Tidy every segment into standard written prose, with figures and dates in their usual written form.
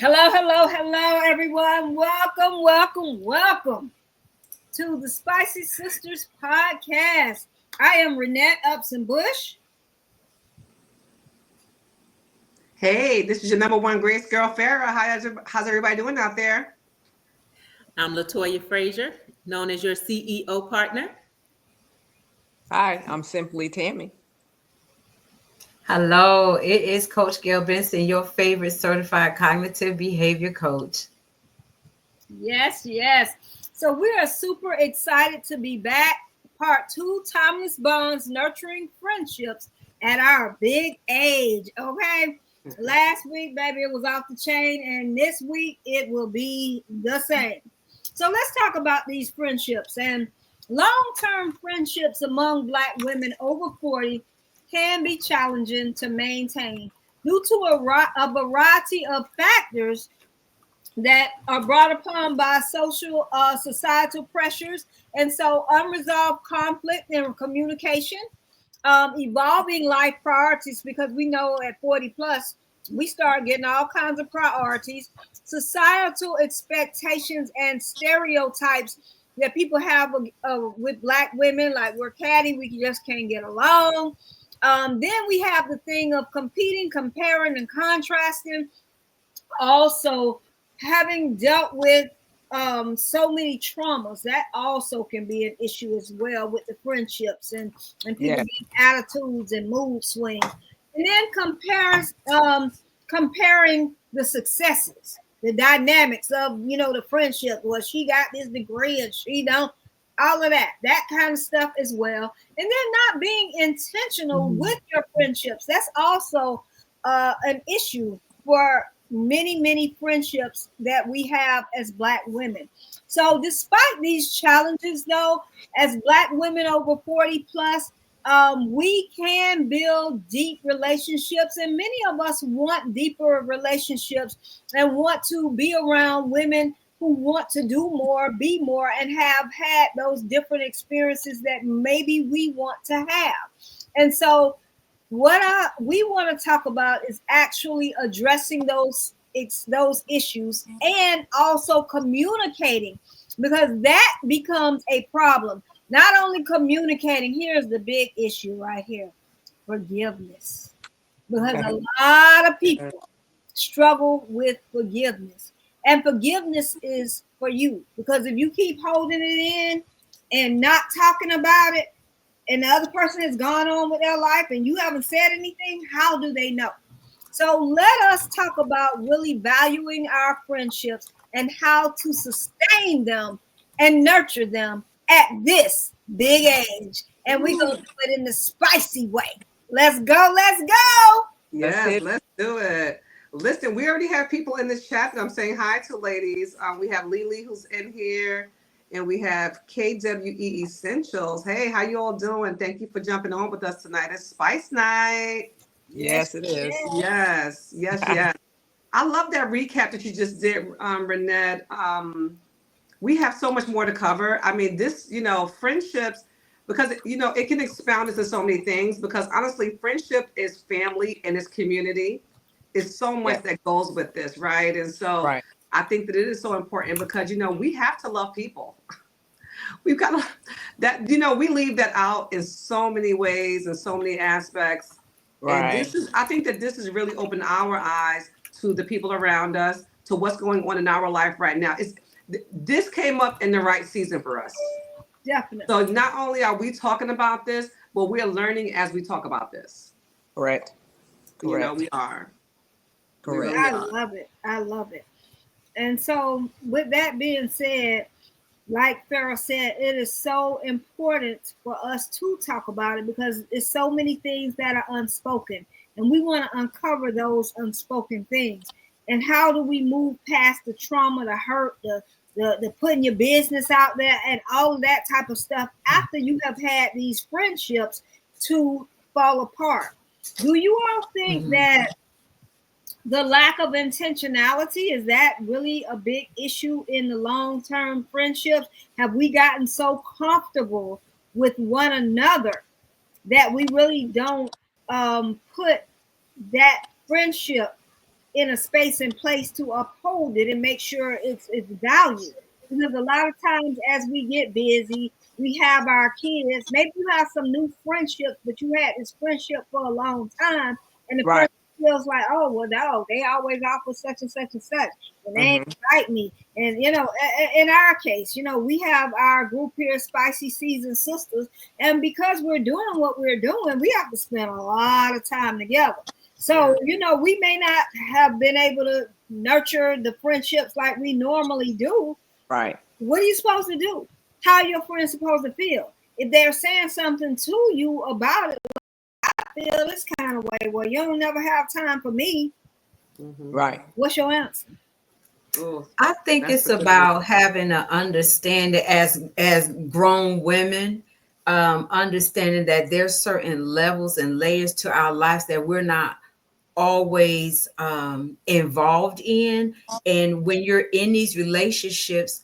Hello, hello, hello, everyone. Welcome, welcome, welcome to the Spicy Sisters podcast. I am Renette Upson Bush. Hey, this is your number one Grace Girl Farah. How's everybody doing out there? I'm Latoya Frazier, known as your CEO partner. Hi, I'm Simply Tammy. Hello, it is Coach Gail Benson, your favorite certified cognitive behavior coach. Yes, yes. So we are super excited to be back. Part 2, Timeless Bonds, Nurturing Friendships at Our Big Age. Okay. Last week, baby, it was off the chain, and this week it will be the same. So let's talk about these friendships. And long-term friendships among Black women over 40 can be challenging to maintain due to a variety of factors that are brought upon by societal pressures. And so unresolved conflict and communication, evolving life priorities, because we know at 40 plus, we start getting all kinds of priorities, societal expectations and stereotypes that people have with Black women, like we're catty, we just can't get along. Then we have the thing of competing, comparing, and contrasting. Also, having dealt with so many traumas, that also can be an issue as well with the friendships and people being attitudes and mood swings. And then comparing the successes, the dynamics of the friendship. Well, she got this degree and she don't. All of that kind of stuff as well. And then not being intentional with your friendships. That's also an issue for many friendships that we have as Black women. So despite these challenges, though, as Black women over 40 plus, we can build deep relationships, and many of us want deeper relationships and want to be around women who want to do more, be more, and have had those different experiences that maybe we want to have. And so what we want to talk about is actually addressing those issues and also communicating, because that becomes a problem. Not only communicating, here's the big issue right here: forgiveness. Because a lot of people struggle with forgiveness. And forgiveness is for you, because if you keep holding it in and not talking about it, and the other person has gone on with their life and you haven't said anything, how do they know? So let us talk about really valuing our friendships and how to sustain them and nurture them at this big age. And we're going to do it in the spicy way. Let's go. Let's go. Yes, let's do it. Listen, we already have people in this chat that I'm saying hi to, ladies. We have Lily who's in here. And we have KWE Essentials. Hey, how you all doing? Thank you for jumping on with us tonight. It's Spice Night. Yes, it is. Yes. I love that recap that you just did, Renette. We have so much more to cover. I mean, this, friendships, because, it can expound into so many things, because honestly, friendship is family and it's community. It's so much that goes with this, right? And so I think that it is so important because, we have to love people. We've got that, we leave that out in so many ways and so many aspects. Right. And I think that this has really opened our eyes to the people around us, to what's going on in our life right now. This came up in the right season for us. Definitely. So not only are we talking about this, but we're learning as we talk about this. Correct. We are. Correct. I love it. And so with that being said, like Farah said, it is so important for us to talk about it, because there's so many things that are unspoken, and we want to uncover those unspoken things. And how do we move past the trauma, the hurt, the putting your business out there, and all of that type of stuff after you have had these friendships to fall apart? Do you all think that the lack of intentionality, is that really a big issue in the long-term friendships? Have we gotten so comfortable with one another that we really don't put that friendship in a space and place to uphold it and make sure it's valued. Because a lot of times as we get busy, we have our kids, maybe you have some new friendships, but you had this friendship for a long time, and the Right. person feels like, oh, well, no, they always offer such and such and such, and they ain't invite me. And, you know, in our case, you know, we have our group here, Spicy Season Sisters, and because we're doing what we're doing, we have to spend a lot of time together. So, you know, we may not have been able to nurture the friendships like we normally do. Right. What are you supposed to do? How are your friends supposed to feel? If they're saying something to you about it, I feel this kind of way. Well, you don't never have time for me. Right. What's your answer? Oh, I think that's it's a good about having an understanding as grown women, understanding that there's certain levels and layers to our lives that we're not always involved in. And when you're in these relationships,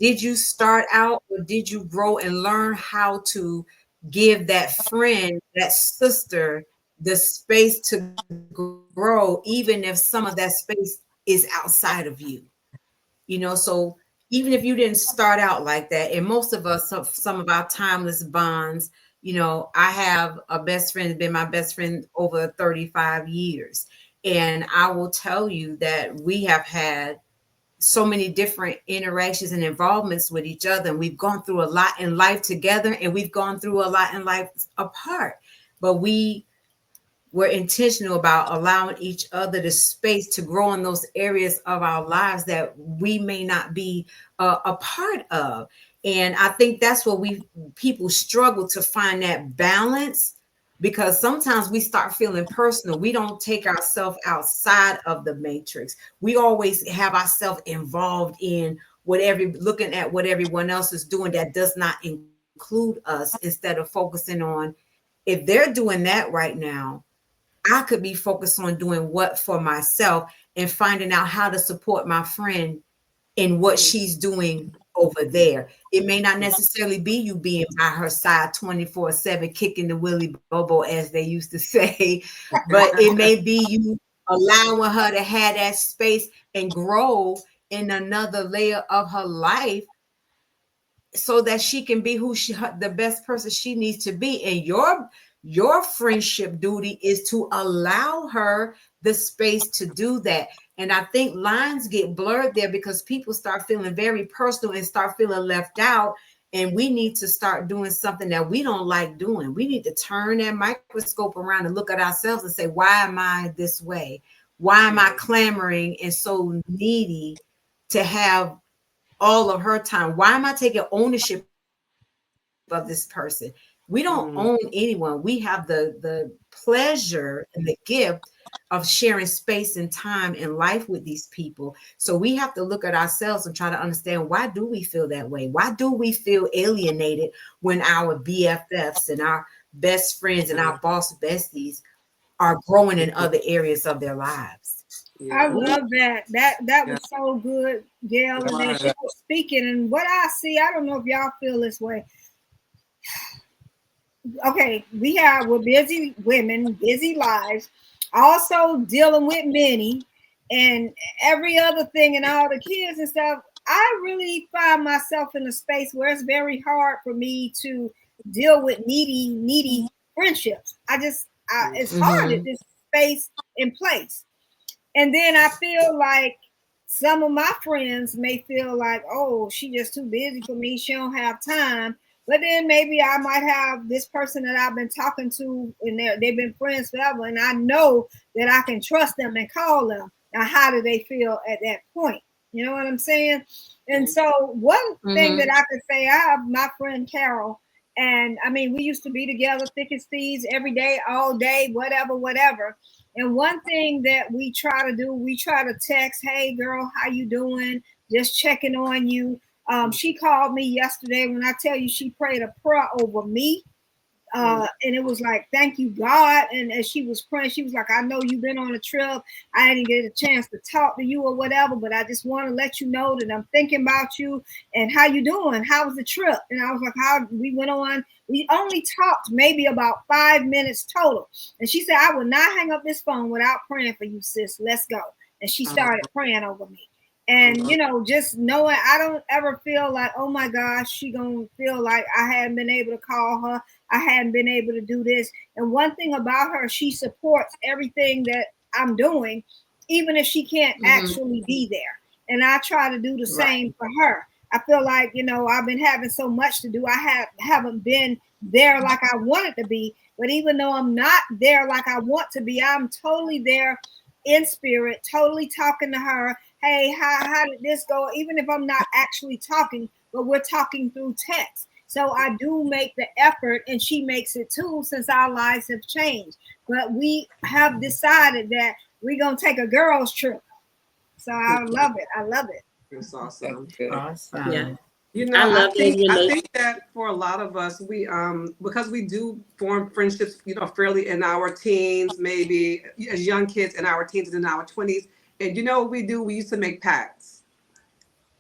did you start out or did you grow and learn how to give that friend, that sister, the space to grow, even if some of that space is outside of you? You know, so even if you didn't start out like that, and most of us, some of our timeless bonds, you know, I have a best friend, been my best friend over 35 years. And I will tell you that we have had so many different interactions and involvements with each other. And we've gone through a lot in life together, and we've gone through a lot in life apart. But we're intentional about allowing each other the space to grow in those areas of our lives that we may not be a part of. And I think that's where people struggle to find that balance, because sometimes we start feeling personal. We don't take ourselves outside of the matrix. We always have ourselves involved in looking at what everyone else is doing that does not include us, instead of focusing on, if they're doing that right now, I could be focused on doing what for myself and finding out how to support my friend in what she's doing over there. It may not necessarily be you being by her side 24/7, kicking the willy bobo, as they used to say, but it may be you allowing her to have that space and grow in another layer of her life so that she can be the best person she needs to be. And your friendship duty is to allow her the space to do that. And I think lines get blurred there because people start feeling very personal and start feeling left out. And we need to start doing something that we don't like doing. We need to turn that microscope around and look at ourselves and say, why am I this way? Why am I clamoring and so needy to have all of her time? Why am I taking ownership of this person? We don't own anyone. We have the pleasure and the gift of sharing space and time and life with these people. So we have to look at ourselves and try to understand, why do we feel that way? Why do we feel alienated when our BFFs and our best friends and our boss besties are growing in other areas of their lives? I love that. That was so good, Gail. And then she was speaking, and what I see, I don't know if y'all feel this way. Okay, we're busy women, busy lives, also dealing with many and every other thing and all the kids and stuff. I really find myself in a space where it's very hard for me to deal with needy friendships. It's hard at this space and place. And then I feel like some of my friends may feel like, oh, she just too busy for me. She don't have time. But then maybe I might have this person that I've been talking to, and they've been friends forever, and I know that I can trust them and call them. Now, how do they feel at that point? You know what I'm saying? And so one thing that I could say, I have my friend Carol, and I mean, we used to be together thick as thieves every day, all day, whatever. And one thing that we try to do, we try to text, hey girl, how you doing? Just checking on you. She called me yesterday. When I tell you she prayed a prayer over me, And it was like, thank you, God. And as she was praying, she was like, I know you've been on a trip. I didn't get a chance to talk to you or whatever, but I just want to let you know that I'm thinking about you and how you doing. How was the trip? And I was like, how we went on. We only talked maybe about 5 minutes total. And she said, I will not hang up this phone without praying for you, sis. Let's go. And she started praying over me. And, you know, just knowing I don't ever feel like, oh my gosh, she gonna feel like I hadn't been able to call her. I hadn't been able to do this. And one thing about her, she supports everything that I'm doing, even if she can't actually be there. And I try to do the same for her. I feel like, you know, I've been having so much to do. I haven't been there like I wanted to be. But even though I'm not there like I want to be, I'm totally there in spirit, totally talking to her. Hey, how did this go? Even if I'm not actually talking, but we're talking through text. So I do make the effort, and she makes it too, since our lives have changed. But we have decided that we're going to take a girls' trip. So I love it. I love it. It's awesome. Awesome. Yeah. You know, I love I think that for a lot of us, we because we do form friendships, you know, fairly in our teens, maybe as young kids in our teens and in our 20s. And you know what we do? We used to make pacts.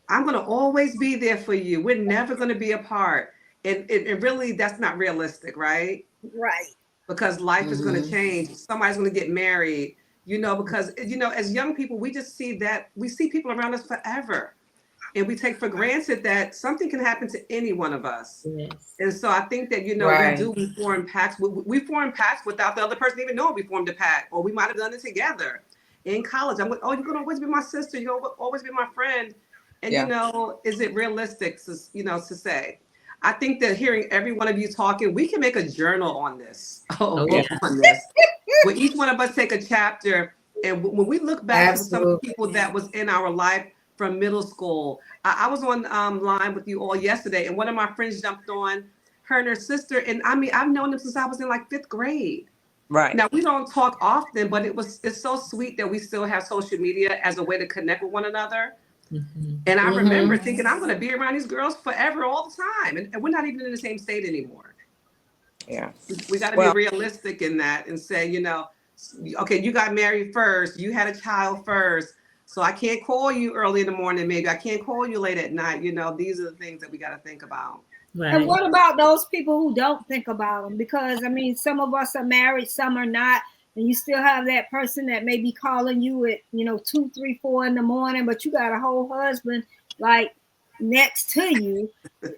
I'm going to always be there for you. We're never going to be apart. And really, that's not realistic, right? Right. Because life is going to change. Somebody's going to get married, you know, because, you know, as young people, we just see that we see people around us forever. And we take for granted that something can happen to any one of us. Yes. And so I think that, you know, we form pacts. We form pacts without the other person even knowing we formed a pact, or we might have done it together. In college, I'm like, oh, you're going to always be my sister. You're going to always be my friend. And, you know, is it realistic to, you know, to say? I think that hearing every one of you talking, we can make a journal on this. On this. Where each one of us take a chapter. And when we look back at some of the people that was in our life from middle school, I was on line with you all yesterday, and one of my friends jumped on, her and her sister. And I mean, I've known them since I was in like 5th grade. Right. Now, we don't talk often, but it's so sweet that we still have social media as a way to connect with one another. And I remember thinking, I'm going to be around these girls forever, all the time. And we're not even in the same state anymore. Yeah. We got to be realistic in that and say, you know, okay, you got married first. You had a child first. So I can't call you early in the morning. Maybe I can't call you late at night. You know, these are the things that we got to think about. Right. And what about those people who don't think about them? Because, I mean, some of us are married, some are not. And you still have that person that may be calling you at, you know, 2, 3, 4 in the morning, but you got a whole husband like next to you.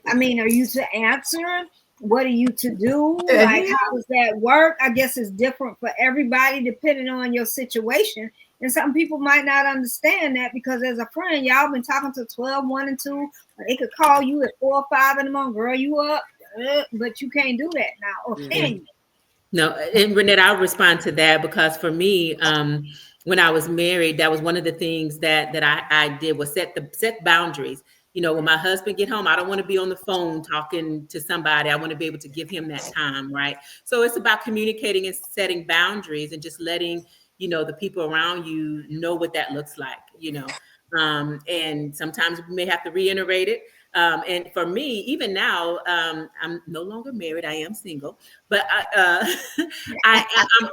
I mean, are you to answer? What are you to do? Like, how does that work? I guess it's different for everybody depending on your situation. And some people might not understand that, because as a friend, y'all been talking to 12, 1 and 2. Or they could call you at 4 or 5 in the morning, girl, you up, but you can't do that now, or can you? No, and Renette, I'll respond to that, because for me, when I was married, that was one of the things that I did, was set boundaries. You know, when my husband get home, I don't want to be on the phone talking to somebody. I want to be able to give him that time, right? So it's about communicating and setting boundaries, and just letting, you know, the people around you know what that looks like, you know. And sometimes we may have to reiterate it. And for me, even now, I'm no longer married. I am single, but I'm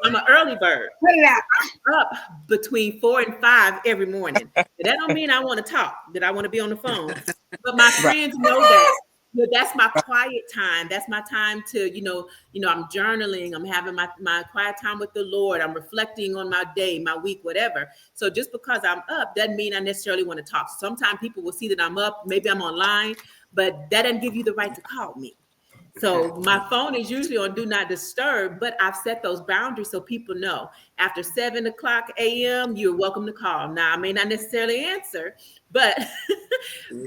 an early bird. I'm up between 4 and 5 every morning. But that don't mean I want to talk, that I want to be on the phone. But my friends know that. You know, that's my quiet time. That's my time to, you know, I'm journaling. I'm having my quiet time with the Lord. I'm reflecting on my day, my week, whatever. So just because I'm up doesn't mean I necessarily want to talk. Sometimes people will see that I'm up. Maybe I'm online, but that doesn't give you the right to call me. So my phone is usually on do not disturb, but I've set those boundaries so people know after 7 o'clock a.m., you're welcome to call. Now, I may not necessarily answer, but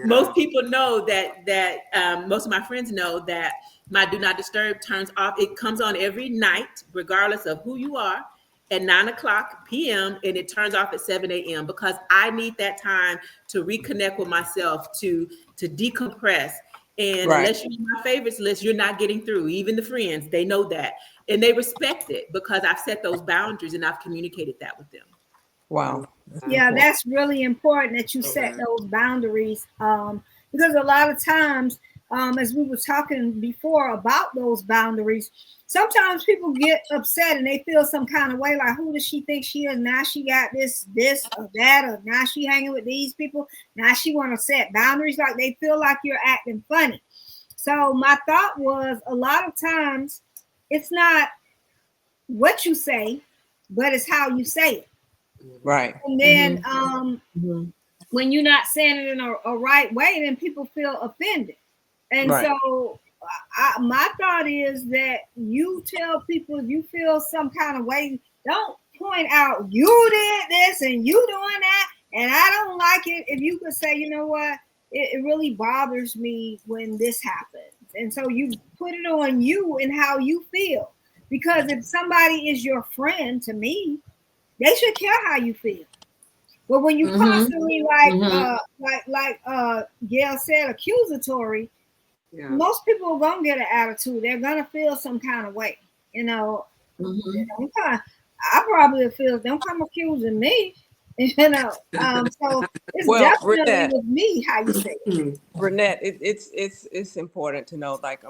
most people know that most of my friends know that my do not disturb turns off. It comes on every night, regardless of who you are, at 9 o'clock p.m. and it turns off at 7 a.m. because I need that time to reconnect with myself, to decompress. And unless you're on my favorites list, you're not getting through. Even the friends, they know that. And they respect it because I've set those boundaries and I've communicated that with them. Wow. Yeah, that's really important that you set those boundaries. Because a lot of times as we were talking before about those boundaries, sometimes people get upset and they feel some kind of way, like, who does she think she is? Now she got this or that, or now she hanging with these people. Now she want to set boundaries. Like, they feel like you're acting funny. So my thought was, a lot of times it's not what you say, but it's how you say it. Right. And then Mm-hmm. when you're not saying it in a right way, then people feel offended. And Right. so my thought is that you tell people, if you feel some kind of way, don't point out you did this and you doing that and I don't like it. If you could say, you know what, it really bothers me when this happens. And so you put it on you and how you feel. Because if somebody is your friend, to me, they should care how you feel. But when you constantly like Gail said, accusatory, Yeah. most people are gonna get an attitude. They're gonna feel some kind of way. You know, I probably feel, don't come accusing me. You know, so it's Well, definitely Renette, with me how you say it. Renette, it's important to know. Like,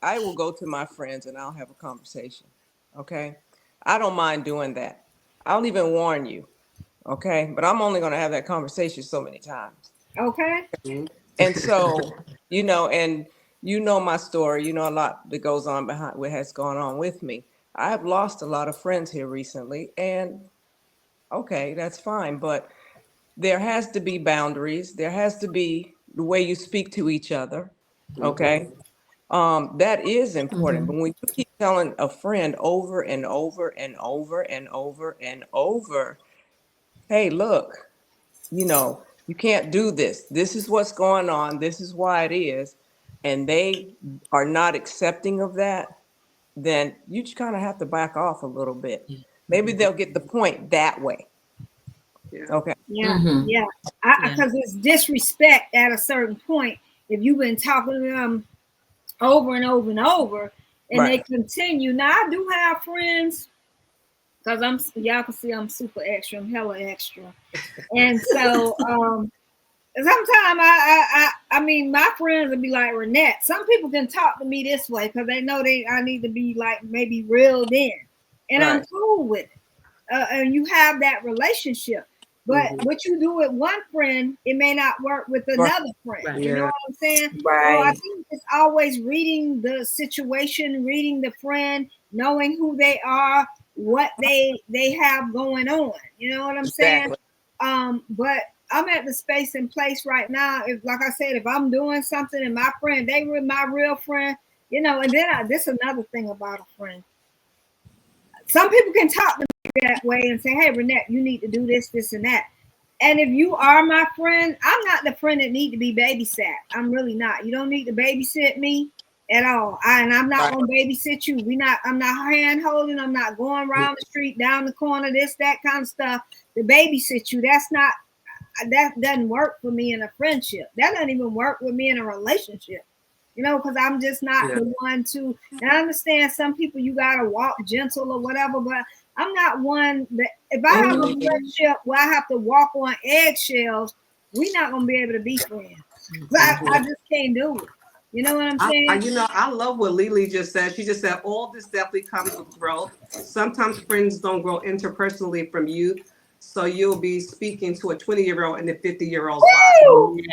I will go to my friends and I'll have a conversation. Okay, I don't mind doing that. I'll even warn you. Okay, but I'm only going to have that conversation so many times. Okay. And so, and my story. You know a lot that goes on behind what has gone on with me. I have lost a lot of friends here recently, and okay, that's fine, but there has to be boundaries. There has to be the way you speak to each other. Okay. That is important. But when you keep telling a friend over and over and over and over and over, hey, look, you can't do this. This is what's going on. This is why it is. And they are not accepting of that, then you just kind of have to back off a little bit. Maybe they'll get the point that way. Yeah. Okay. Yeah, yeah. Because it's disrespect at a certain point. If you've been talking to them over and over and over, and they continue. Now, I do have friends, because y'all can see I'm super extra. I'm hella extra, and so sometimes I mean, my friends would be like, Renette, some people can talk to me this way because they know I need to be like maybe reeled in, and I'm cool with it. And you have that relationship. But what you do with one friend, it may not work with another friend. Right. You know what I'm saying? Right. So I think it's always reading the situation, reading the friend, knowing who they are, what they have going on. You know what I'm saying? But I'm at the space and place right now. If, like I said, if I'm doing something and my friend, they were my real friend, and then this is another thing about a friend. Some people can talk to me that way and say, hey, Renette, you need to do this, this, and that. And if you are my friend, I'm not the friend that need to be babysat. I'm really not. You don't need to babysit me at all. And I'm not going to babysit you. I'm not hand holding. I'm not going around the street, down the corner, this, that kind of stuff to babysit you. That doesn't work for me in a friendship. That doesn't even work with me in a relationship. Because I'm just not the one to, and I understand some people you gotta walk gentle or whatever, but I'm not one that, if I have a friendship where I have to walk on eggshells, we're not gonna be able to be friends. I just can't do it. You know what I'm saying? I love what Lily just said. She just said all this definitely comes with growth. Sometimes friends don't grow interpersonally from you. So you'll be speaking to a 20-year-old and a 50-year-old.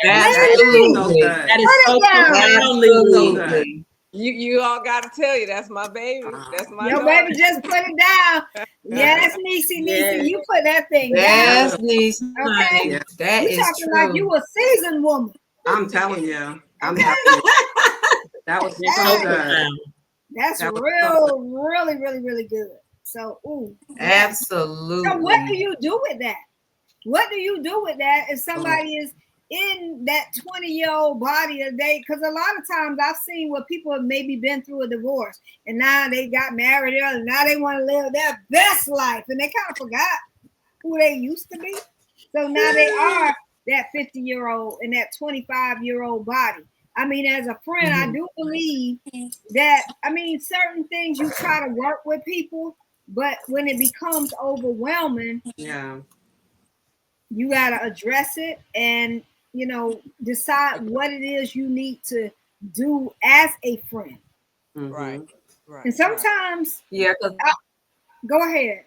Absolutely. That is so Absolutely. You all got to tell you, that's my baby. That's my Your daughter. baby just put it down. Yes, Niecy, you put that thing Yes, down. niece. Okay. Honey, that You is talking true. like you a seasoned woman. I'm telling you. That was so good. That's really, really, really good. So, Absolutely. So what do you do with that? What do you do with that if somebody is in that 20-year-old body a day? Because a lot of times I've seen where people have maybe been through a divorce and now they got married early. Now they want to live their best life and they kind of forgot who they used to be. So now they are that 50-year-old and that 25-year-old body. I mean, as a friend, I do believe that, certain things you try to work with people, but when it becomes overwhelming, you got to address it and, decide what it is you need to do as a friend. Right. Mhm. Right. And sometimes, Yeah, 'cause go ahead.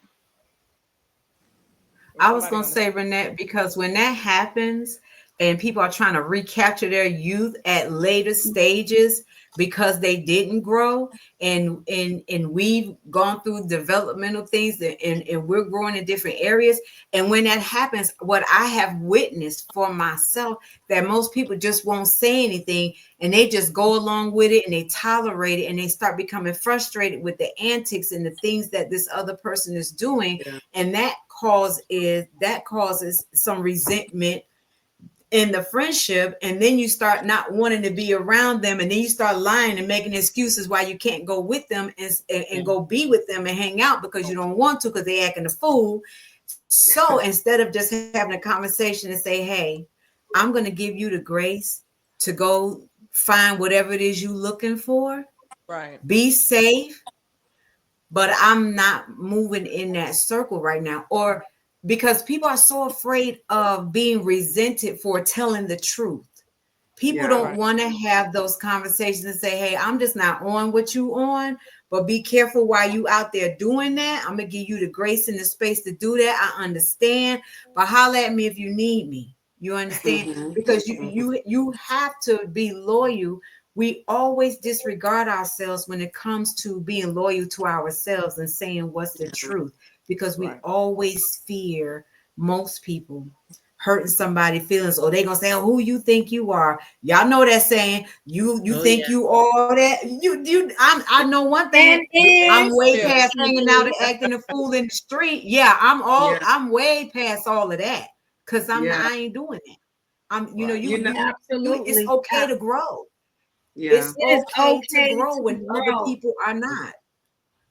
I was Somebody going to say, Renette, because when that happens and people are trying to recapture their youth at later stages because they didn't grow, and we've gone through developmental things, and we're growing in different areas. And when that happens, what I have witnessed for myself, that most people just won't say anything and they just go along with it and they tolerate it, and they start becoming frustrated with the antics and the things that this other person is doing. Yeah. And that causes some resentment in the friendship, and then you start not wanting to be around them, and then you start lying and making excuses why you can't go with them and go be with them and hang out because you don't want to because they acting a fool. So instead of just having a conversation and say, hey, I'm going to give you the grace to go find whatever it is you're looking for, Right. be safe, but I'm not moving in that circle right now. Or because people are so afraid of being resented for telling the truth. People Yeah. don't Right. want to have those conversations and say, hey, I'm just not on what you on, but be careful while you out there doing that. I'm going to give you the grace and the space to do that. I understand, but holler at me if you need me. You understand? Mhm. Because you have to be loyal. We always disregard ourselves when it comes to being loyal to ourselves and saying what's the truth, because we Right. always fear, most people, hurting somebody's feelings, or they gonna say, oh, who you think you are. Y'all know that saying, you Oh, think yeah. you all that. I know one thing. And is I'm way Yeah. past hanging out and acting a fool in the street. Yeah, Yeah. I'm way past all of that, because Yeah. I ain't doing that. Right. You know. It's absolutely. okay to grow. Yeah. It's It is okay to okay grow to when other grow. people are not.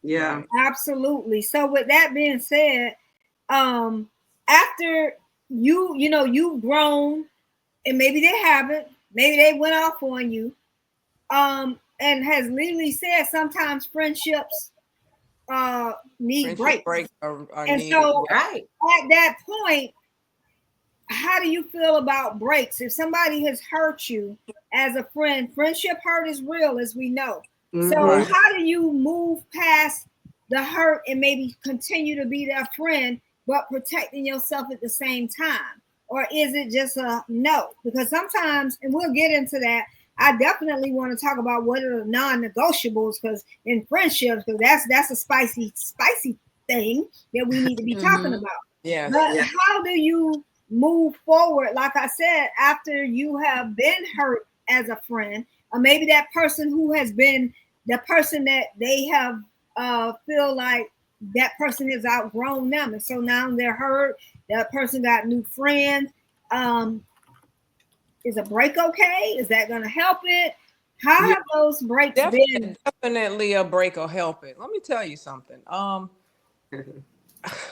Yeah. Right. Absolutely. So with that being said, after you've grown, and maybe they haven't, maybe they went off on you. And as Lily said, sometimes friendships need Friendship breaks. breaks are And needed. so Yeah. Right. at that point, how do you feel about breaks? If somebody has hurt you as a friend, friendship hurt is real, as we know. So Mhm. Right. how do you move past the hurt and maybe continue to be their friend, but protecting yourself at the same time? Or is it just a no? Because sometimes, and we'll get into that, I definitely want to talk about what are the non-negotiables, because in friendships, because that's a spicy thing that we need to be talking Mhm. about. Yes. But Yeah. how do you move forward, like I said, after you have been hurt as a friend, or maybe that person who has been the person that they have feel like that person has outgrown them, and so now they're hurt, that person got new friends. um is a break okay? Is that going to help it? How Yeah. have those breaks been? Definitely a break will help it. Let me tell you something. Oh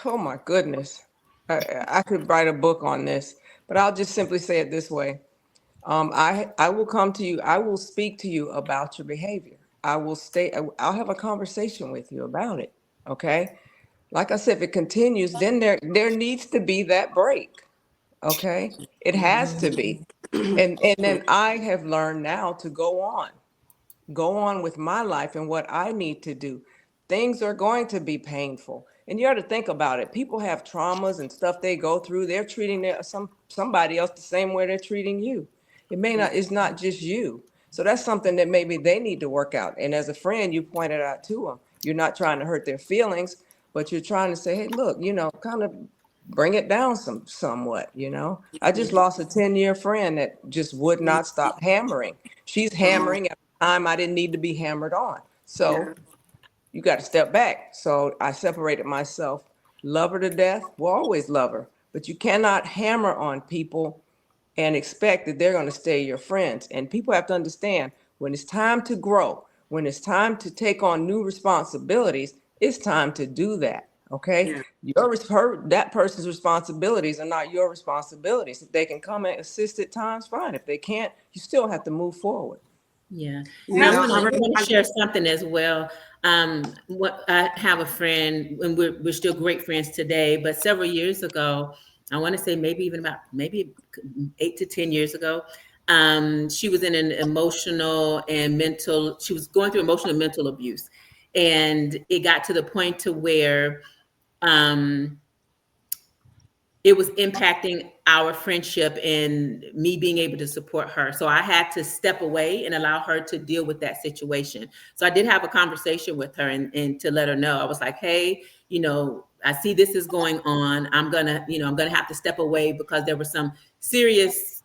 my goodness. I could write a book on this, but I'll just simply say it this way. I will come to you. I will speak to you about your behavior. I'll have a conversation with you about it. Okay. Like I said, if it continues, then there needs to be that break. Okay. It has to be. And then I have learned now to go on with my life and what I need to do. Things are going to be painful. And you have to think about it. People have traumas and stuff they go through. They're treating somebody else the same way they're treating you. It's not just you. So that's something that maybe they need to work out. And as a friend, you pointed out to them. You're not trying to hurt their feelings, but you're trying to say, hey, look, kind of bring it down somewhat. I just lost a 10-year friend that just would not stop hammering. She's hammering at a time I didn't need to be hammered on. So Yeah. you got to step back. So I separated myself. Love her to death. We'll always love her. But you cannot hammer on people and expect that they're going to stay your friends. And people have to understand, when it's time to grow, when it's time to take on new responsibilities, it's time to do that. Okay. Yeah. That person's responsibilities are not your responsibilities. If they can come and assist at times, fine. If they can't, you still have to move forward. Yeah. You I know, want to share something as well. What I have a friend, and we're still great friends today, but several years ago, I want to say maybe 8 to 10 years ago, She was in an emotional and mental, she was going through emotional and mental abuse. And it got to the point to where it was impacting our friendship and me being able to support her. So I had to step away and allow her to deal with that situation. So I did have a conversation with her and to let her know. I was like, hey, you know, I see this is going on. I'm gonna have to step away because there were some serious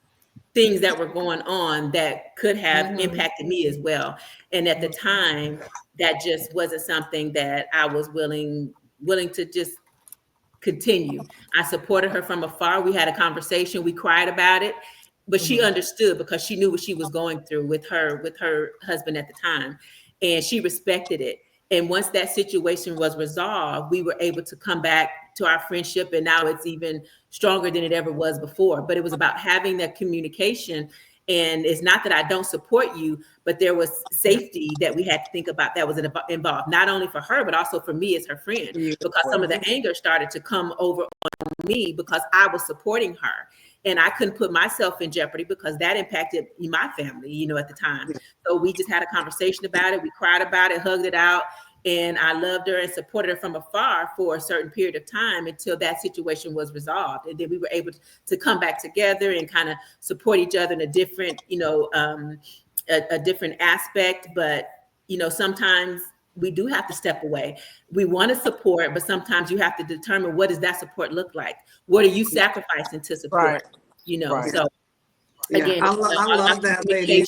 things that were going on that could have impacted me as well. And at the time, that just wasn't something that I was willing to just continue. I supported her from afar. We had a conversation. We cried about it, but she understood because she knew what she was going through with her husband at the time, and she respected it. And once that situation was resolved, we were able to come back to our friendship, and now it's even stronger than it ever was before. But it was about having that communication. And it's not that I don't support you, but there was safety that we had to think about that was involved, not only for her, but also for me as her friend, because some of the anger started to come over on me because I was supporting her. And I couldn't put myself in jeopardy because that impacted my family, you know, at the time. So we just had a conversation about it. We cried about it, hugged it out. And I loved her and supported her from afar for a certain period of time until that situation was resolved. And then we were able to come back together and kind of support each other in a different, you know, a different aspect. But, you know, sometimes we do have to step away. We want to support, but sometimes you have to determine, what does that support look like? What are you sacrificing to support? Right. You know, Right. so again, I love that, lady.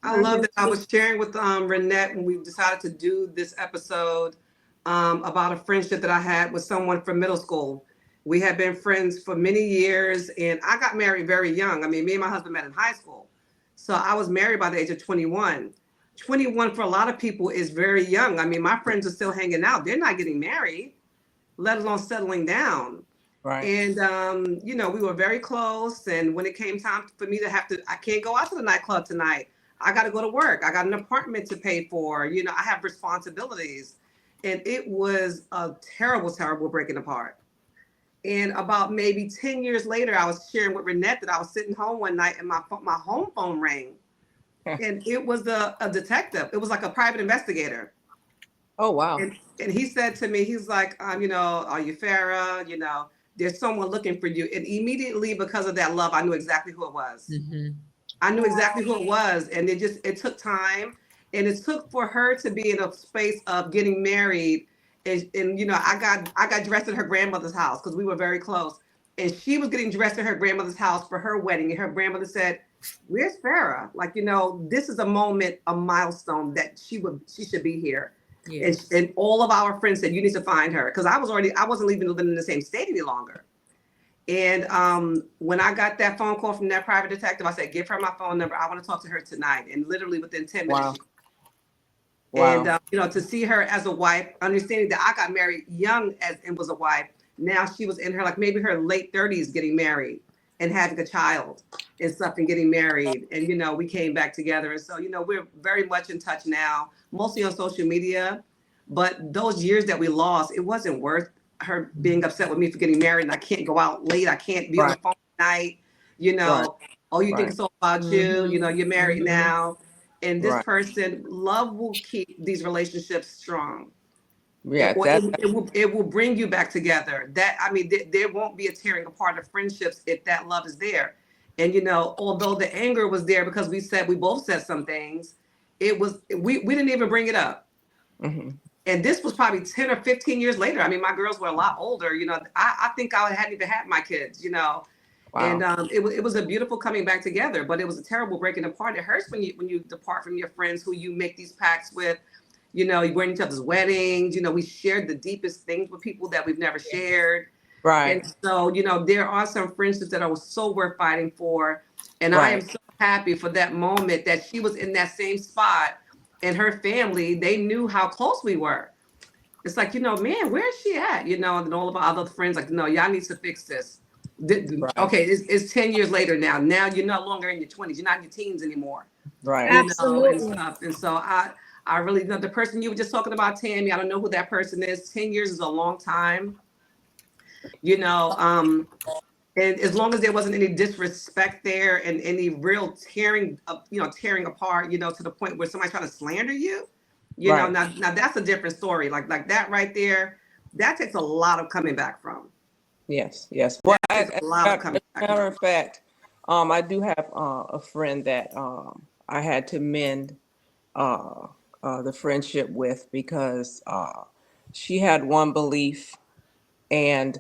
I love that. I Mhm. was sharing with Renette when we decided to do this episode about a friendship that I had with someone from middle school. We had been friends for many years, and I got married very young. I mean, me and my husband met in high school. So I was married by the age of 21. 21 for a lot of people is very young. I mean, my friends are still hanging out. They're not getting married, let alone settling down. Right. And, you know, we were very close. And when it came time for me to I can't go out to the nightclub tonight. I got to go to work. I got an apartment to pay for. You know, I have responsibilities. And it was a terrible, terrible breaking apart. And about maybe 10 years later, I was sharing with Renette that I was sitting home one night and my home phone rang. And it was a detective. It was like a private investigator. Oh, wow. And he said to me, he's like, you know, are you Farah? You know, there's someone looking for you. And immediately, because of that love, I knew exactly who it was. mm-hmm. I knew exactly who it was. And it took time. And it took for her to be in a space of getting married. And you know, I got dressed at her grandmother's house because we were very close. And she was getting dressed at her grandmother's house for her wedding. And her grandmother said, where's Farah? Like, you know, this is a moment, a milestone that she should be here. Yes. And all of our friends said, you need to find her. Because I wasn't even living in the same state any longer. And when I got that phone call from that private detective, I said, give her my phone number. I want to talk to her tonight. And literally within 10 minutes. Wow. And, you know, to see her as a wife, understanding that I got married young and was a wife. Now she was in her, like maybe her late 30s getting married and having a child and stuff and getting married. And, you know, we came back together. And so, you know, we're very much in touch now, mostly on social media. But those years that we lost, it wasn't worth her being upset with me for getting married and I can't go out late. I can't be on the phone at night. You know, oh, you think it's all about you. You know, you're married now. And this person, love will keep these relationships strong. Yeah, it will bring you back together. That, I mean, there won't be a tearing apart of friendships if that love is there. And, you know, although the anger was there because we both said some things, it was, we didn't even bring it up. Mm-hmm. And this was probably 10 or 15 years later. I mean, my girls were a lot older. You know, I think I hadn't even had my kids, you know. Wow. And it was a beautiful coming back together, but it was a terrible breaking apart. It hurts when you depart from your friends who you make these pacts with. You know, you went to each other's weddings. You know, we shared the deepest things with people that we've never shared. Right. And so, you know, there are some friendships that are so worth fighting for. And I am so happy for that moment that she was in that same spot and her family, they knew how close we were. It's like, you know, man, where is she at? You know, and all of our other friends like, no, y'all need to fix this. Okay, it's 10 years later now. Now you're no longer in your 20s. You're not in your teens anymore. Right. Absolutely. And stuff. And so I really know the person you were just talking about, Tammy. I don't know who that person is. 10 years is a long time. You know, And as long as there wasn't any disrespect there and any real tearing up, tearing apart, to the point where somebody's trying to slander you, Right. now that's a different story. Like that right there, that takes a lot of coming back from. Yes. Well, That takes a lot of coming as a back matter from. of fact, I do have a friend that I had to mend the friendship with because she had one belief, and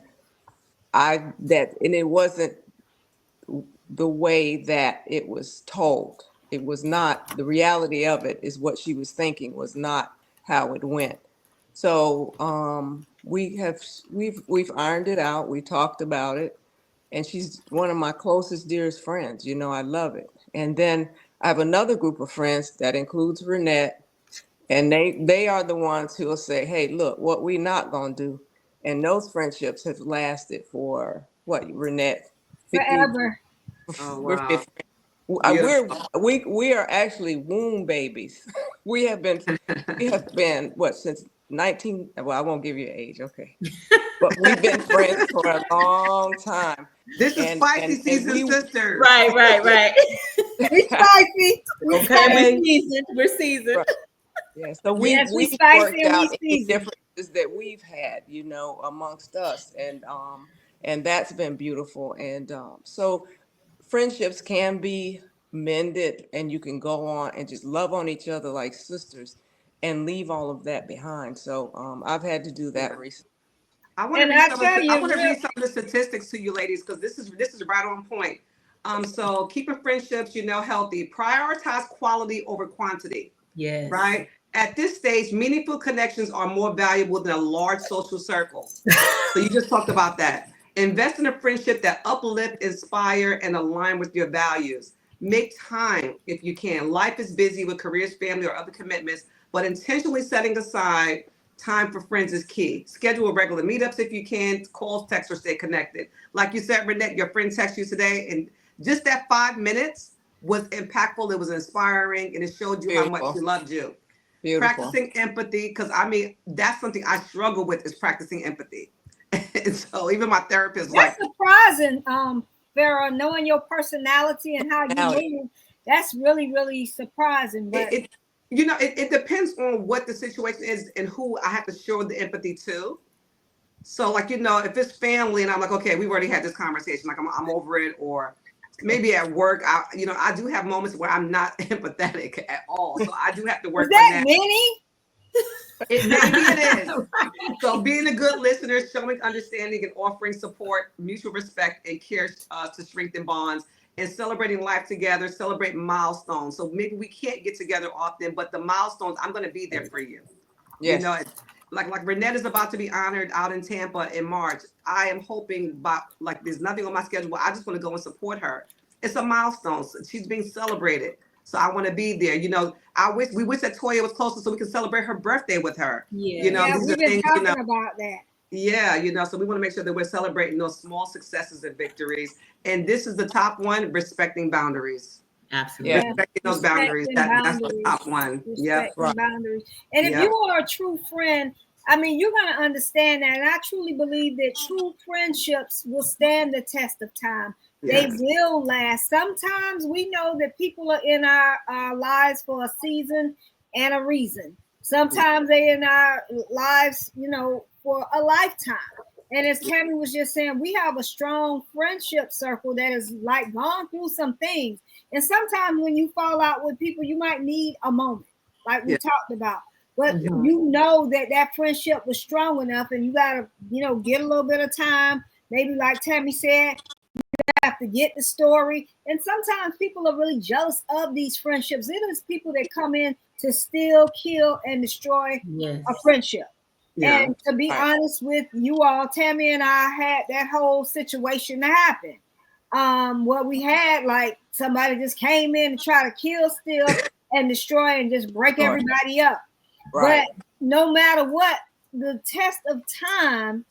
it wasn't the way that it was told. It was not the reality of it. Is what she was thinking was not how it went. So we've ironed it out. We talked about it, and she's one of my closest, dearest friends. I love it. And then I have another group of friends that includes Renette, and they are the ones who will say, "Hey, look, what we not gonna do." And those friendships have lasted for what, Renette, 50. Forever. Oh We're wow, 50. beautiful. We are actually womb babies. we have been what, since 19. Well, I won't give you an age, okay. But we've been friends for a long time. This is spicy And season, we sisters. Right. We spicy. We Okay, spicy. we're seasoned. Right. Yeah, so Yes, we we've spicy worked and we out any seasoned. differences that we've had, amongst us, and that's been beautiful. And so friendships can be mended, and you can go on and just love on each other like sisters, and leave all of that behind. So I've had to do that recently. I want And to read I some. tell you, I want to read some of the statistics to you, ladies, because this is right on point. So keeping friendships, healthy. Prioritize quality over quantity. Yes. Right. At this stage, meaningful connections are more valuable than a large social circle. So you just talked about that. Invest in a friendship that uplift, inspire, and align with your values. Make time if you can. Life is busy with careers, family, or other commitments, but intentionally setting aside time for friends is key. Schedule regular meetups if you can. Calls, text, or stay connected. Like you said, Renette, your friend texted you today, and just that 5 minutes was impactful. It was inspiring, and it showed you how much Beautiful. she loved you. Beautiful. Practicing empathy, because that's something I struggle with, is practicing empathy. And so even my therapist, that's surprising, Farrah, knowing your personality and how Personality. you move. That's really, really surprising. But it depends on what the situation is and who I have to show the empathy to. So if it's family and I'm like, okay, we've already had this conversation, like I'm over it, or maybe at work, I do have moments where I'm not empathetic at all. So I do have to work is that on that. many? Maybe it is. So being a good listener, showing understanding and offering support, mutual respect and care to strengthen bonds, and celebrating life together, celebrate milestones. So maybe we can't get together often, but the milestones, I'm going to be there for you. Yes. Like Renette is about to be honored out in Tampa in March. I am hoping there's nothing on my schedule, but I just want to go and support her. It's a milestone. She's being celebrated. So I want to be there. We wish that Toya was closer so we can celebrate her birthday with her. Yeah. We've been talking about that. Yeah, so we want to make sure that we're celebrating those small successes and victories. And this is the top one: respecting boundaries. Absolutely. Yeah. Respecting those boundaries. That's the top one. Yeah. Respecting boundaries. And if you are a true friend, you're going to understand that. And I truly believe that true friendships will stand the test of time. They will last. Sometimes we know that people are in our lives for a season and a reason. Sometimes they're in our lives, for a lifetime. And as Tammy was just saying, we have a strong friendship circle that is gone through some things. And sometimes when you fall out with people, you might need a moment, like we talked about. But you know that friendship was strong enough, and you got to, get a little bit of time. Maybe like Tammy said, have to get the story. And sometimes people are really jealous of these friendships. It is people that come in to steal, kill, and destroy a friendship. Yeah. And to be honest with you all, Tammy and I had that whole situation happen. Where we had somebody just came in and try to kill, steal, and destroy and just break everybody up. Right. But no matter what, the test of time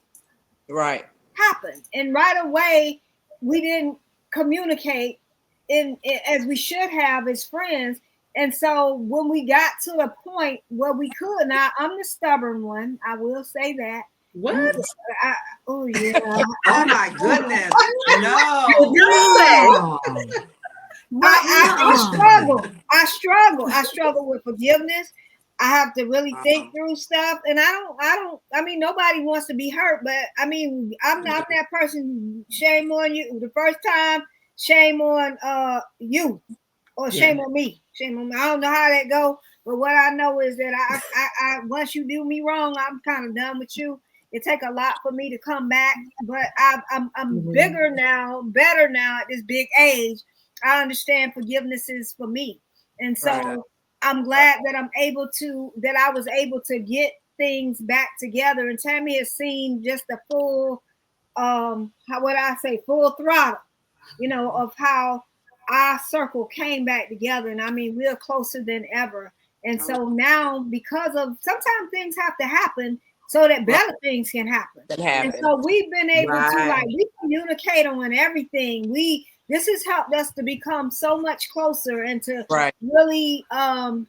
happened. And right away, we didn't communicate as we should have as friends. And so when we got to the point where we could, now I'm the stubborn one, I will say that. What? Oh yeah. Oh my goodness. No. No. I struggle with forgiveness. I have to really think through stuff, and I mean, nobody wants to be hurt, but I mean, I'm not that person. Shame on you the first time. Shame on you, or shame on me. Shame on me. I don't know how that go, but what I know is that I once you do me wrong, I'm kind of done with you. It take a lot for me to come back, but I'm bigger now, better now at this big age. I understand forgiveness is for me, and so Right. I'm glad that I was able to get things back together. And Tammy has seen just the full, full throttle, of how our circle came back together. And I mean, we're closer than ever. And so now, because of sometimes things have to happen so that better things can happen. And so we've been able to we communicate on everything. This has helped us to become so much closer and to really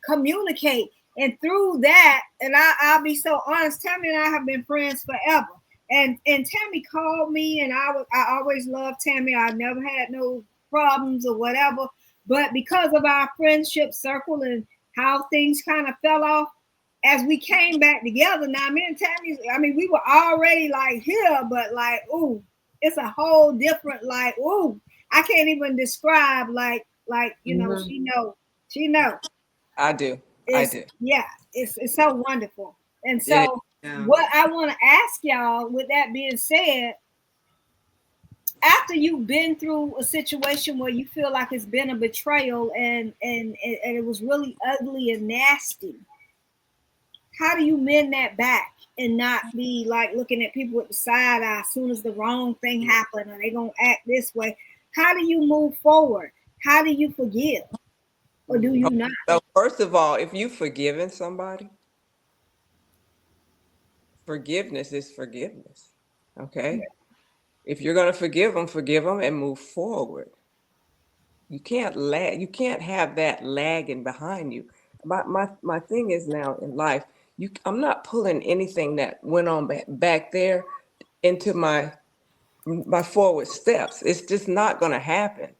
communicate. And through that, and I'll be so honest, Tammy and I have been friends forever. And Tammy called me, and I always loved Tammy. I never had no problems or whatever. But because of our friendship circle and how things kind of fell off, as we came back together, now me and Tammy, I mean, we were already like here, but like, ooh, it's a whole different, like, ooh, I can't even describe like she know. I do. Yeah, it's so wonderful. And so what I want to ask y'all, with that being said, after you've been through a situation where you feel like it's been a betrayal and it was really ugly and nasty, how do you mend that back and not be like looking at people with the side eye as soon as the wrong thing happened, or they gonna act this way? How do you move forward? How do you forgive? Or do you not? So first of all, if you've forgiven somebody, forgiveness is forgiveness. Okay? If you're going to forgive them and move forward. You can't lag. You can't have that lagging behind you. My thing is now in life, I'm not pulling anything that went on back there into my forward steps. It's just not going to happen.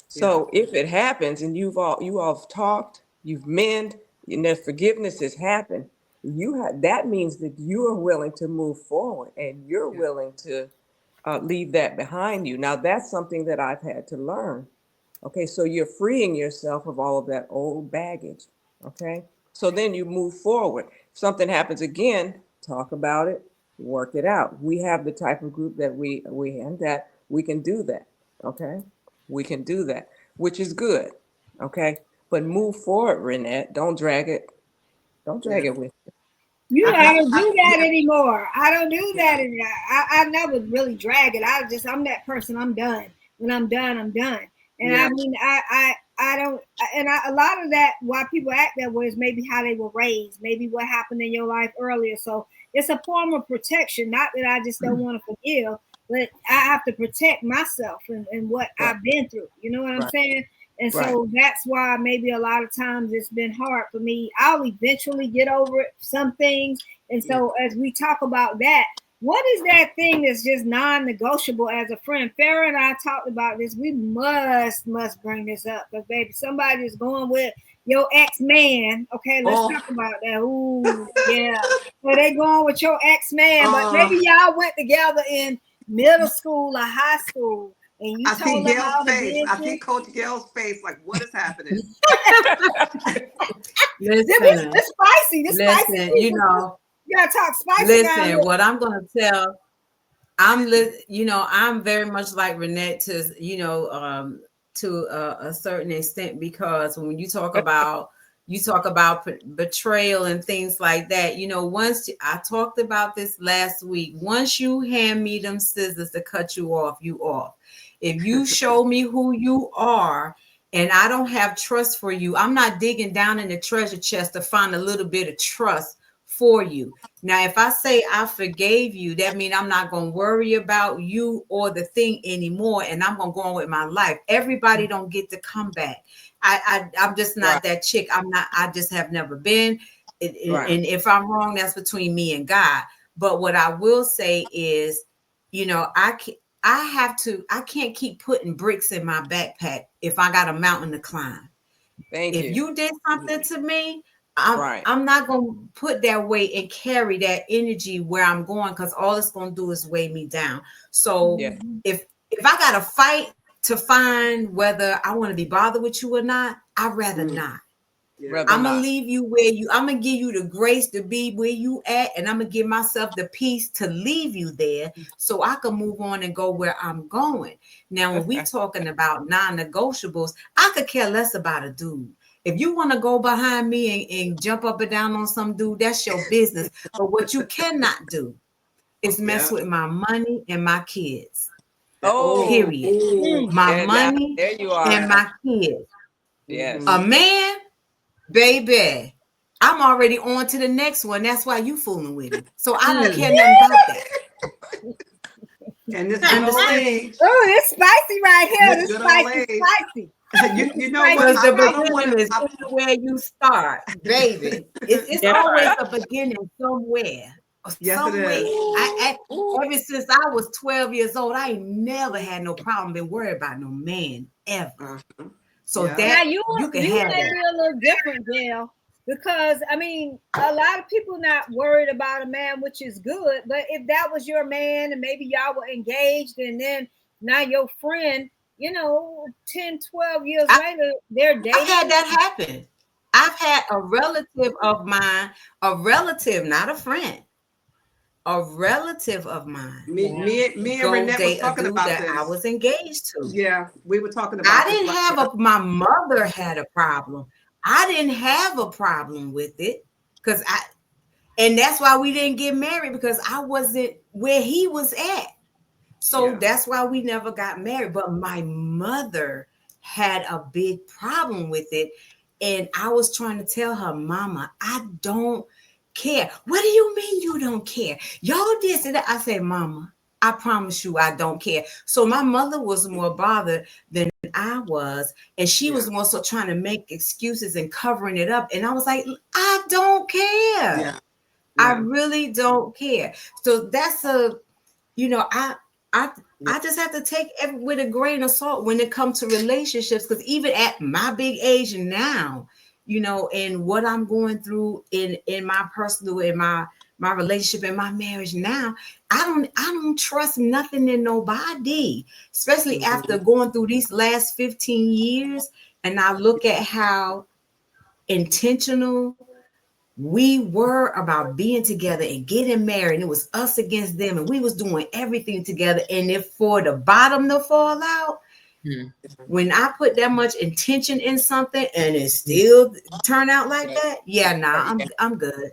So if it happens and you all have talked, you've mended, and their forgiveness has happened, that means that you are willing to move forward and you're willing to leave that behind you. Now that's something that I've had to learn. Okay, so you're freeing yourself of all of that old baggage. Okay, so then you move forward. If something happens again, talk about it, work it out. We have the type of group that we in that we can do that. Okay, we can do that, which is good. Okay, but move forward, Renette. Don't drag it. Don't drag it with you. I don't do that anymore. I don't do that anymore. I never really drag it. I'm that person. I'm done. When I'm done, I'm done. And I mean, I don't, and a lot of that, why people act that way is maybe how they were raised, maybe what happened in your life earlier. So it's a form of protection. Not that I just don't want to forgive, but I have to protect myself and what I've been through. You know what I'm saying? And so that's why maybe a lot of times it's been hard for me. I'll eventually get over it, some things. And so as we talk about that, what is that thing that's just non-negotiable as a friend? Farrah and I talked about this. We must bring this up, because baby, somebody is going with your ex-man. Okay, let's talk about that. Ooh, yeah. So they going with your ex-man, but maybe y'all went together in middle school or high school. And you I see Gail's face. I see Coach Gail's face. Like, what is happening? Listen, this spicy. Spicy. You know. You gotta talk spicy. Listen, what I'm gonna tell, I'm very much like Renette to a certain extent, because when you talk about betrayal and things like that, once I talked about this last week, once you hand me them scissors to cut you off, you off. If you show me who you are and I don't have trust for you, I'm not digging down in the treasure chest to find a little bit of trust for you. Now, if I say I forgave you, that means I'm not going to worry about you or the thing anymore, and I'm going to go on with my life. Everybody don't get to come back. I'm just not that chick. I just have never been. And if I'm wrong, that's between me and God. But what I will say is, you know, I can't keep putting bricks in my backpack if I got a mountain to climb. Thank If you. you did something to me, Right. I'm not gonna put that weight and carry that energy where I'm going, because all it's gonna do is weigh me down. So Yeah. if I gotta fight to find whether I want to be bothered with you or not, I'd rather not. Rather I'm gonna not. leave you I'm gonna give you the grace to be where you at, and I'm gonna give myself the peace to leave you there so I can move on and go where I'm going. Now, when we talking about non-negotiables, I could care less about a dude. If you want to go behind me and jump up and down on some dude, that's your business. But what you cannot do is mess with my money and my kids. Oh, Period. My there, now, money there you and are. my kids. Yes. A man, baby, I'm already on to the next one. That's why you fooling with him. So I don't care nothing about that. And this good old age. Oh, it's spicy right here. This This good old spicy, age. spicy. You know what? Because the I don't want beginning is to. where you start, baby. It's That's always right. a beginning somewhere. Yes, it is. Ever since I was 12 years old, I ain't never had no problem been worried about no man ever. So Yeah. that Now you can you have may that. be a little different, Gail, because I mean a lot of people not worried about a man, which is good. But if that was your man and maybe y'all were engaged and then now your friend, you know, 10, 12 years later, they're dating. I've had that happen. I've had a relative of mine, a relative, not a friend, a relative of mine. Me and Go Renette was date a talking dude about that this. I was engaged to. Yeah, we were talking about I this. didn't have my mother had a problem. I didn't have a problem with it and that's why we didn't get married, because I wasn't where he was at. So that's why we never got married. But my mother had a big problem with it. And I was trying to tell her, Mama, I don't care. What do you mean you don't care? Y'all this and that. I said, Mama, I promise you I don't care. So my mother was more bothered than I was. And she was more so trying to make excuses and covering it up. And I was like, I don't care. I really don't care. So that's I just have to take it with a grain of salt when it comes to relationships, because even at my big age now, you know, and what I'm going through in my personal, in my relationship, in my marriage now, I don't trust nothing in nobody, especially after going through these last 15 years. And I look at how intentional we were about being together and getting married. It was us against them, and we was doing everything together. And if for the bottom to fall out, when I put that much intention in something and it still turn out like that, I'm good.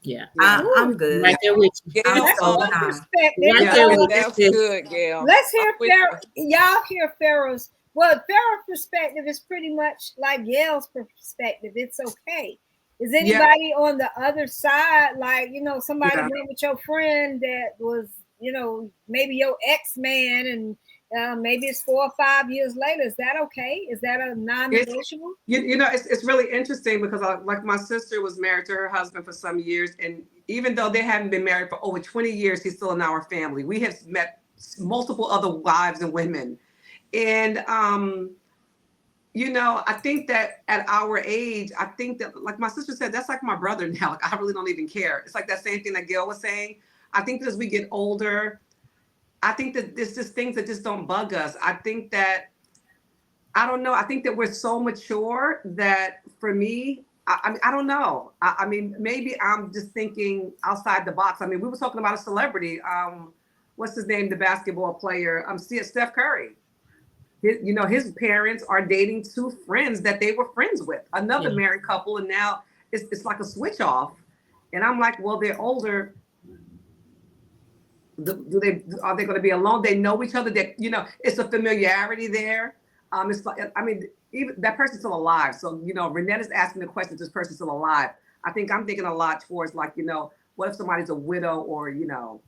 Yeah. I'm good. Right there with you. Gail, That's so one high. perspective. Right there with that's you. good, Gail. Let's hear I'm with Pharaoh. Y'all hear Pharaoh's. Well, Pharaoh's perspective is pretty much like Gail's perspective. It's okay. Is anybody on the other side, like, you know, somebody went with your friend that was, you know, maybe your ex-man, and maybe it's 4 or 5 years later? Is that okay? Is that a non-negotiable? You know, it's really interesting because like my sister was married to her husband for some years, and even though they haven't been married for over 20 years, he's still in our family. We have met multiple other wives and women, and you know, I think that at our age, I think that, like my sister said, that's like my brother now. Like, I really don't even care. It's like that same thing that Gail was saying. I think that as we get older, I think that there's just things that just don't bug us. I think that, I don't know. I think that we're so mature that for me, I don't know. I mean, maybe I'm just thinking outside the box. I mean, we were talking about a celebrity. What's his name? The basketball player. Steph Curry. His parents are dating 2 friends that they were friends with, another married couple, and now it's like a switch off. And I'm like, well, they're older. Are they going to be alone? They know each other. That, you know, it's a familiarity there. It's like, I mean, even that person's still alive. So, you know, Renette is asking the question, is this person still alive? I think I'm thinking a lot towards, like, you know, what if somebody's a widow, or, you know.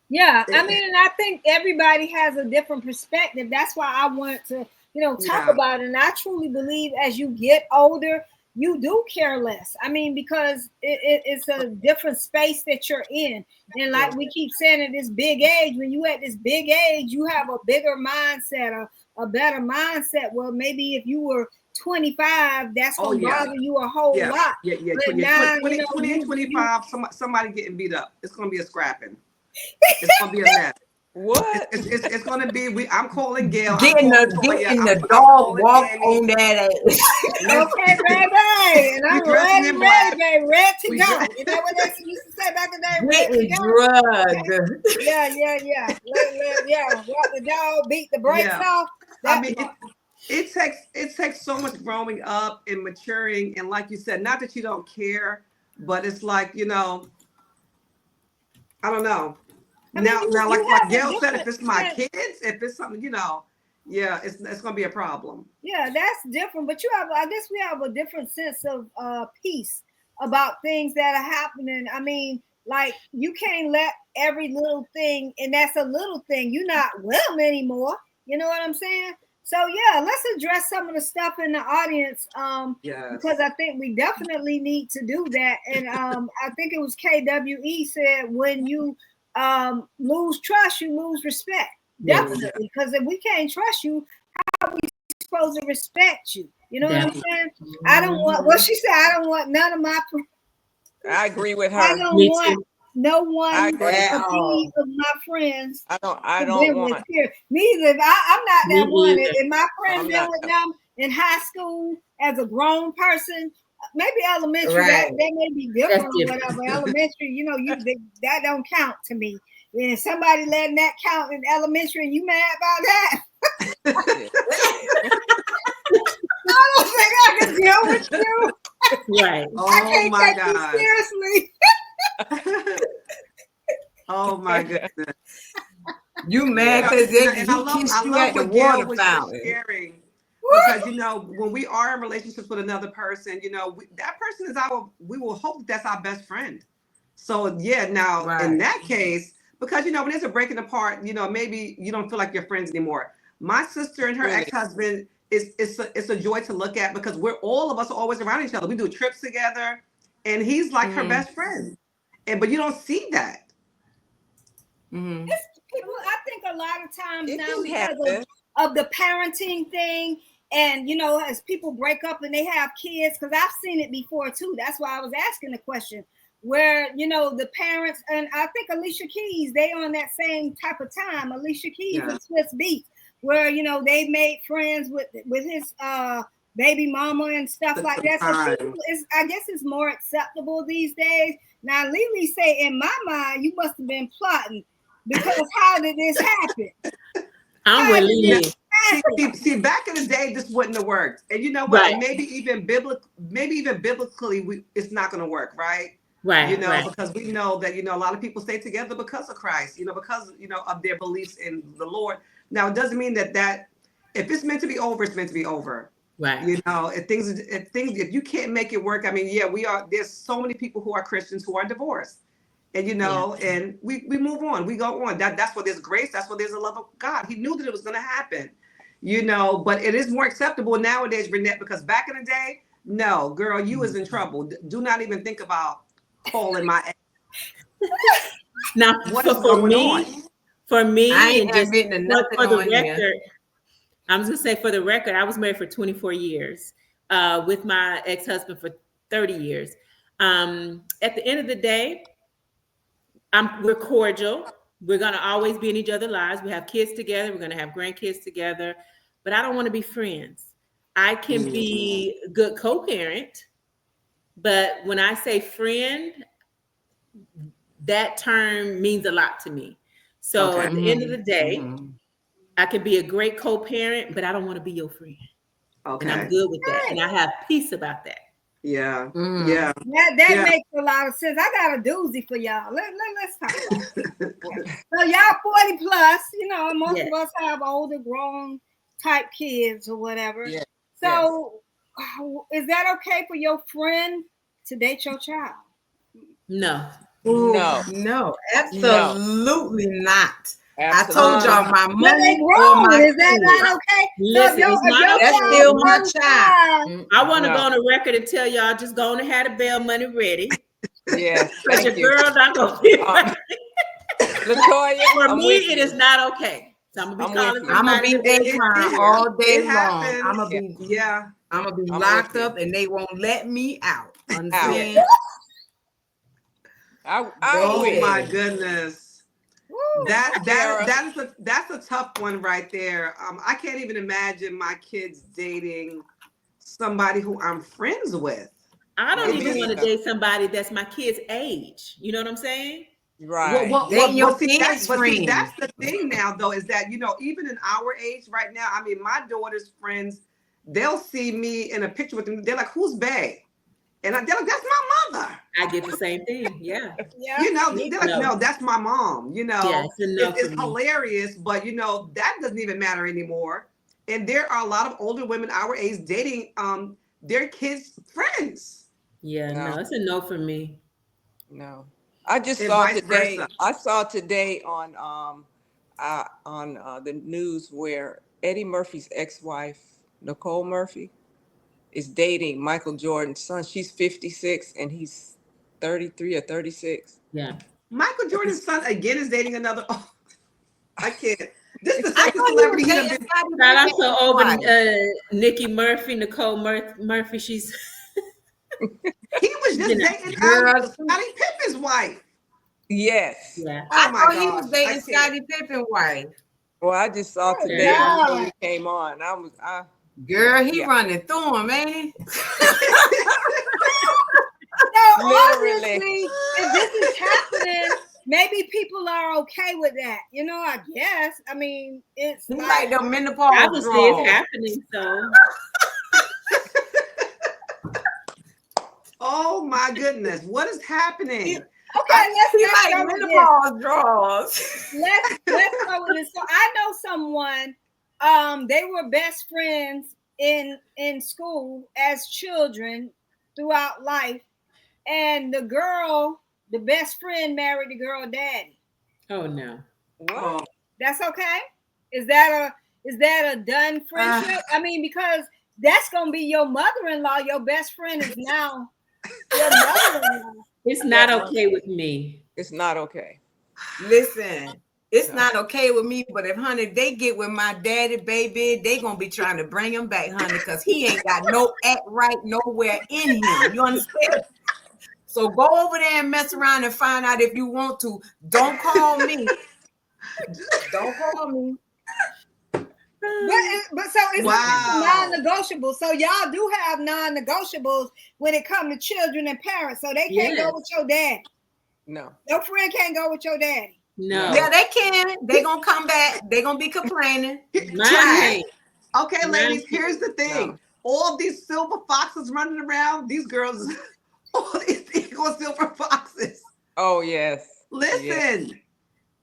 Yeah, I mean, and I think everybody has a different perspective. That's why I wanted to, you know, talk about it. And I truly believe as you get older, you do care less. I mean, because it's a different space that you're in. And like we keep saying at this big age, when you at this big age, you have a bigger mindset, a better mindset. Well, maybe if you were 25, that's gonna bother you a whole lot. But now, 20 and 25, somebody getting beat up. It's gonna be a scrapping. It's gonna be a mess. What? It's gonna be. I'm calling Gail. Getting the dog walk on that ass. Okay, baby, and I'm ready, baby, ready to go. You know what they used to say back in the day? Getting drugged. Yeah. Walk the dog, beat the brakes off. I mean, it takes so much growing up and maturing, and like you said, not that you don't care, but it's like, you know, I don't know. Now, like Gail said, if it's my kids, if it's something, you know, it's gonna be a problem. Yeah, that's different. But I guess we have a different sense of peace about things that are happening. I mean, like you can't let every little thing, and that's a little thing. You're not with them anymore. You know what I'm saying? So yeah, let's address some of the stuff in the audience. Because I think we definitely need to do that. And I think it was KWE said when you lose trust, you lose respect. Definitely, because if we can't trust you, how are we supposed to respect you? You know what I'm saying? I don't want what she said. I don't want none of my. I agree with her. I don't want no one of my friends. I don't want me either. I'm not that one. If my friends been with them in high school as a grown person. Maybe elementary, that may be different or whatever. Elementary, you know, that don't count to me. And if somebody letting that count in elementary and you mad about that, I don't think I can deal with you. Right. I can't take you seriously. Oh my goodness. You mad because he kissed you at the water fountain. Because, you know, when we are in relationships with another person, you know, that person is we will hope that's our best friend. So, now in that case, because, you know, when there's a breaking apart, you know, maybe you don't feel like you're friends anymore. My sister and her ex-husband, it's a joy to look at because all of us are always around each other. We do trips together and he's like her best friend. But you don't see that. People, I think a lot of times now because of the parenting thing. And, you know, as people break up and they have kids, because I've seen it before, too. That's why I was asking the question where, you know, the parents and I think Alicia Keys, they on that same type of time. Alicia Keys and Swiss Beats, where, you know, they made friends with his baby mama and stuff like that. So I guess it's more acceptable these days. Now, Lily say, in my mind, you must have been plotting because how did this happen? I'm with Lily. See, back in the day, this wouldn't have worked. And you know what? Maybe even biblically, it's not going to work, right? Right. You know, because we know that, you know, a lot of people stay together because of Christ, you know, because, you know, of their beliefs in the Lord. Now, it doesn't mean that if it's meant to be over, it's meant to be over. Right. You know, if you can't make it work, I mean, there's so many people who are Christians who are divorced. And, you know, and we move on, we go on. That's where there's grace. That's where there's a love of God. He knew that it was going to happen, you know, but it is more acceptable nowadays, Renette, because back in the day, no, girl, you was in trouble. Do not even think about calling my ex. Now, for me, I ain't and just nothing for the on record, here. I was going to say for the record, I was married for 24 years with my ex-husband for 30 years. At the end of the day, we're cordial. We're going to always be in each other's lives. We have kids together. We're going to have grandkids together. But I don't want to be friends. I can be a good co-parent. But when I say friend, that term means a lot to me. So at the end of the day, I can be a great co-parent, but I don't want to be your friend. Okay. And I'm good with that. And I have peace about that. Yeah. That makes a lot of sense. I got a doozy for y'all. Let's talk about it. So y'all 40 plus, you know, most of us have older grown type kids or whatever. Yeah. So is that okay for your friend to date your child? No. No, absolutely not. I told y'all my But they money or grown. my Is that kids. not okay? Listen, it's not That's okay. still my child. I want to No. go on the record and tell y'all just go on and have the bail money ready. Yes, Because your thank you. girl not gonna be Latoya, For I'm me, with it you. is not okay. So I'm gonna be I'm calling with you. I'm gonna somebody. be day It- crying it- all day it long. happens. I'm gonna be Yeah. I'm gonna be I'm locked with you. up and they won't let me out. Understand? I'm Oh with my you. goodness. That's a tough one right there. I can't even imagine my kids dating somebody who I'm friends with. I don't It even just- want to date somebody that's my kid's age. You know what I'm saying? Right. Dating your see, kids' that's friends. the thing now, though, is that, you know, even in our age right now, I mean, my daughter's friends, they'll see me in a picture with them. They're like, who's Bae? And they're like, that's my mother. I get the same thing. Yeah. Yeah. You know, they're like, No. no, that's my mom. You know, Yeah, it's enough it's for me. hilarious, but, you know, that doesn't even matter anymore. And there are a lot of older women our age dating their kids' friends. Yeah, No. no, it's a no for me. No. I just And saw vice today. versa. I saw today on the news where Eddie Murphy's ex-wife, Nicole Murphy, is dating Michael Jordan's son. She's 56 and he's 33 or 36. Yeah. Michael Jordan's son again is dating another. Oh, I can't. This is the I second thought he celebrity was he done dating been. Scottie God, I'm Pippen. so over Why? Nikki Murphy, Nicole Murphy. She's He was just You know, dating girl. Scottie Pippen's wife. Yes. yeah. Oh I my thought he gosh, was I dating can't. Scottie Pippen's wife. Well, I just saw Oh, today God. when he came on. Girl, he Yeah. running through him, ain't he? So Literally. obviously, if this is happening, maybe people are okay with that. You know, I guess. I mean, it's He like, like the menopause Obviously, draw. it's happening. So Oh my goodness, what is happening? okay, He let's like go with this. menopause draws. Let's go with this. So I know someone. They were best friends in school as children throughout life, and the best friend, married the girl daddy. oh no. Oh, That's okay. Is that a done friendship? I mean, because that's gonna be your mother-in-law. Your best friend is now your mother-in-law. It's not okay with me. It's not okay. Listen, it's No. not okay with me, but if honey, they get with my daddy, baby, they gonna be trying to bring him back, honey, because he ain't got no act right nowhere in him. You understand? So go over there and mess around and find out if you want to. Don't call me. Don't call me. But so it's Wow. non-negotiable. So y'all do have non-negotiables when it comes to children and parents. So they can't Yes. go with your daddy. No. Your friend can't go with your daddy. No. Yeah, they can. They gonna come back. They gonna be complaining. Mine ain't. okay, ladies, here's the thing. No. All these silver foxes running around, these girls, all these equal silver foxes. Oh, yes. Listen,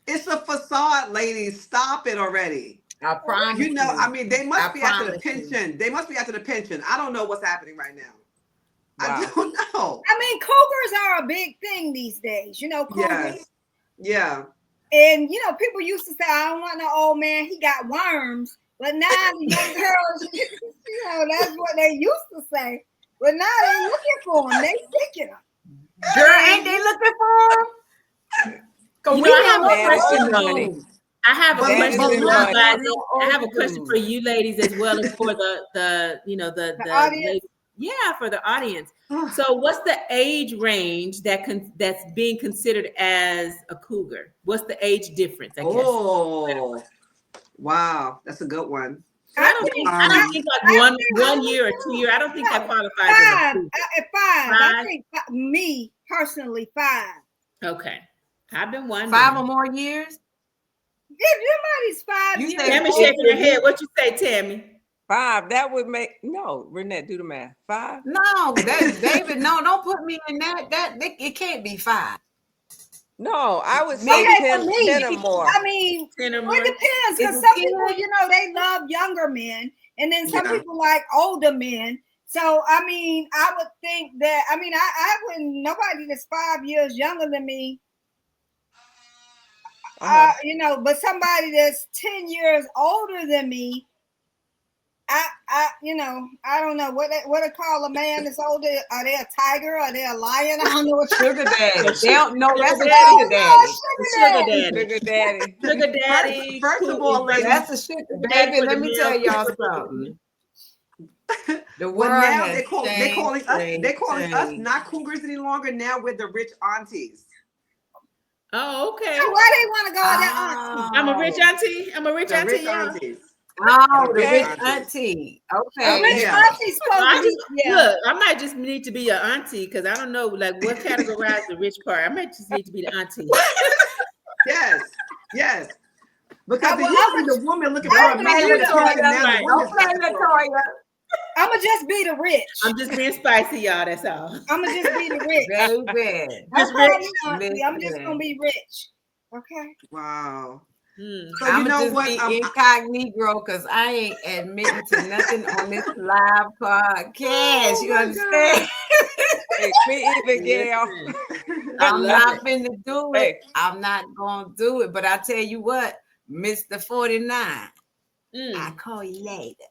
it's a facade, ladies. Stop it already. I promise You know, I mean, they must I be after the promise you. pension. They must be after the pension. I don't know what's happening right now. I Wow. don't know. I mean, cougars are a big thing these days. You know, cougars. Yes. Yeah. And you know, people used to say, "I don't want no old man. He got worms." But now the young girls, you know, that's what they used to say. But now they looking for them. They seeking them. Girl, ain't they looking for him? You know, I have a man, question, it's honey. money. I have a But question look, for you but guys. look, I have a question for you ladies as well as for the audience? ladies. Yeah, for the audience. So, what's the age range that's being considered as a cougar? What's the age difference? I guess. Oh, wow. That's a good one. I don't think like one year or 2 year. I don't think that qualifies as a Five. cougar. Five. I Five? think me personally 5. Okay, I've been wondering. 5 or more years? If somebody's 5 You years say- Tammy old, shaking her head. What you say, Tammy? 5. That would make no. Renette, do the math. 5. No, that David, no, don't put me in that. It can't be 5. No, I would say okay, 10, for me, 10 or more. I mean, 10 or well, more. it depends because Is it some 10? people, you know, they love younger men, and then some Yeah. people like older men. So, I mean, I would think that, I mean, I wouldn't, nobody that's 5 years younger than me. you know, but somebody that's 10 years older than me, you know, I don't know what they call a man that's older. Are they a tiger? Are they a lion? I don't know what Sugar daddy. They don't know that's a daddy. sugar daddy. Sugar daddy. Sugar daddy. First of all, ladies, That's a sugar baby. Let me tell y'all something. The well, world now has they're calling us changed. not cougars any longer. Now we're the rich aunties. Oh, okay. So why they want to go with that auntie? I'm a rich auntie. I'm a rich The auntie. rich y'all. aunties. Oh, the Okay. rich auntie. A Okay. rich Yeah. auntie's supposed I to be, just look. I might just need to be an auntie because I don't know like what categorize the rich part. I might just need to be the auntie. Yes. Because Well, it used to be the woman looking for a man you with know, attention. Now the right. woman's Okay, looking for a man. Latoya. I'ma just be the rich. I'm just being spicy, y'all. That's all. I'ma just be the rich. Baby. That's Just rich. all I'm auntie. I'm just Listen. gonna be rich. Okay. Wow. Hmm. So you I'm know just what? be incognito because I ain't admitting to nothing on this live podcast. You my understand? Hey, me either, Gail. I'm love not it. finna do it. Hey. I'm not gonna do it. But I tell you what, Mr. 49, Mm. I'll call you later.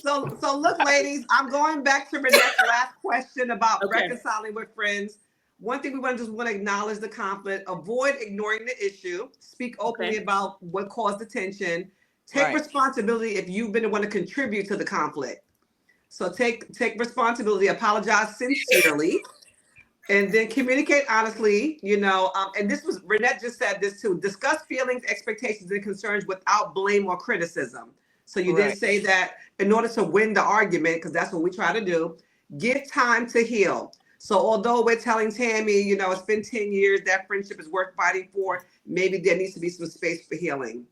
So look, ladies, I'm going back to Renette's last question about Okay. reconciling with friends. One thing we want to acknowledge the conflict, avoid ignoring the issue, speak openly Okay. about what caused the tension, take Right. responsibility if you've been the one to contribute to the conflict. So take responsibility, apologize sincerely, and then communicate honestly. You know, and this was Renette just said this too. Discuss feelings, expectations, and concerns without blame or criticism. So you did Correct. say that in order to win the argument, because that's what we try to do, give time to heal. So although we're telling Tammy, you know, it's been 10 years, that friendship is worth fighting for, maybe there needs to be some space for healing.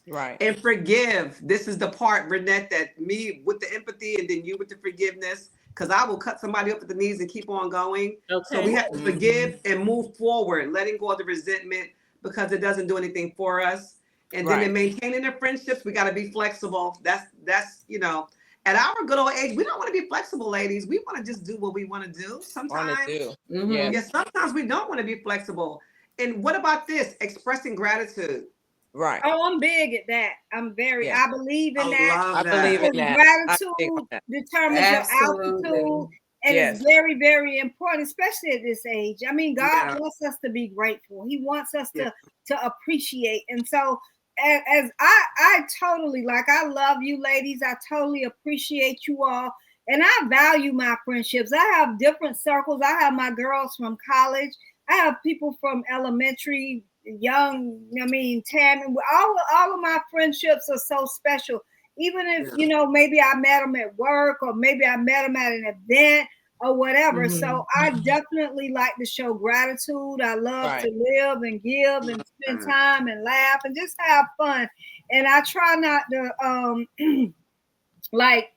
Right. And forgive. This is the part, Renette, that me with the empathy and then you with the forgiveness, because I will cut somebody up at the knees and keep on going. Okay. So we have to forgive and move forward, letting go of the resentment because it doesn't do anything for us. And then Right. in maintaining the friendships, we got to be flexible. That's you know, at our good old age, we don't want to be flexible, ladies. We want to just do what we want to do. Want Sometimes, to do. Mhm. Yes. yeah, sometimes we don't want to be flexible. And what about this? Expressing gratitude. Right. Oh, I'm big at that. I'm very. Yeah. I believe in I that. love I that. believe in that. I think Gratitude on that. determines Absolutely. your altitude, and Yes. it's very, very important, especially at this age. I mean, God Yeah. wants us to be grateful. He wants us Yeah. to appreciate. And so, as I totally like, I love you, ladies. I totally appreciate you all, and I value my friendships. I have different circles. I have my girls from college. I have people from elementary, young. I mean, Tammy. All of my friendships are so special. Even if Yeah. you know, maybe I met them at work, or maybe I met them at an event, or whatever. Mhm. So I definitely like to show gratitude. I love Right. to live and give and spend time and laugh and just have fun. And I try not to like,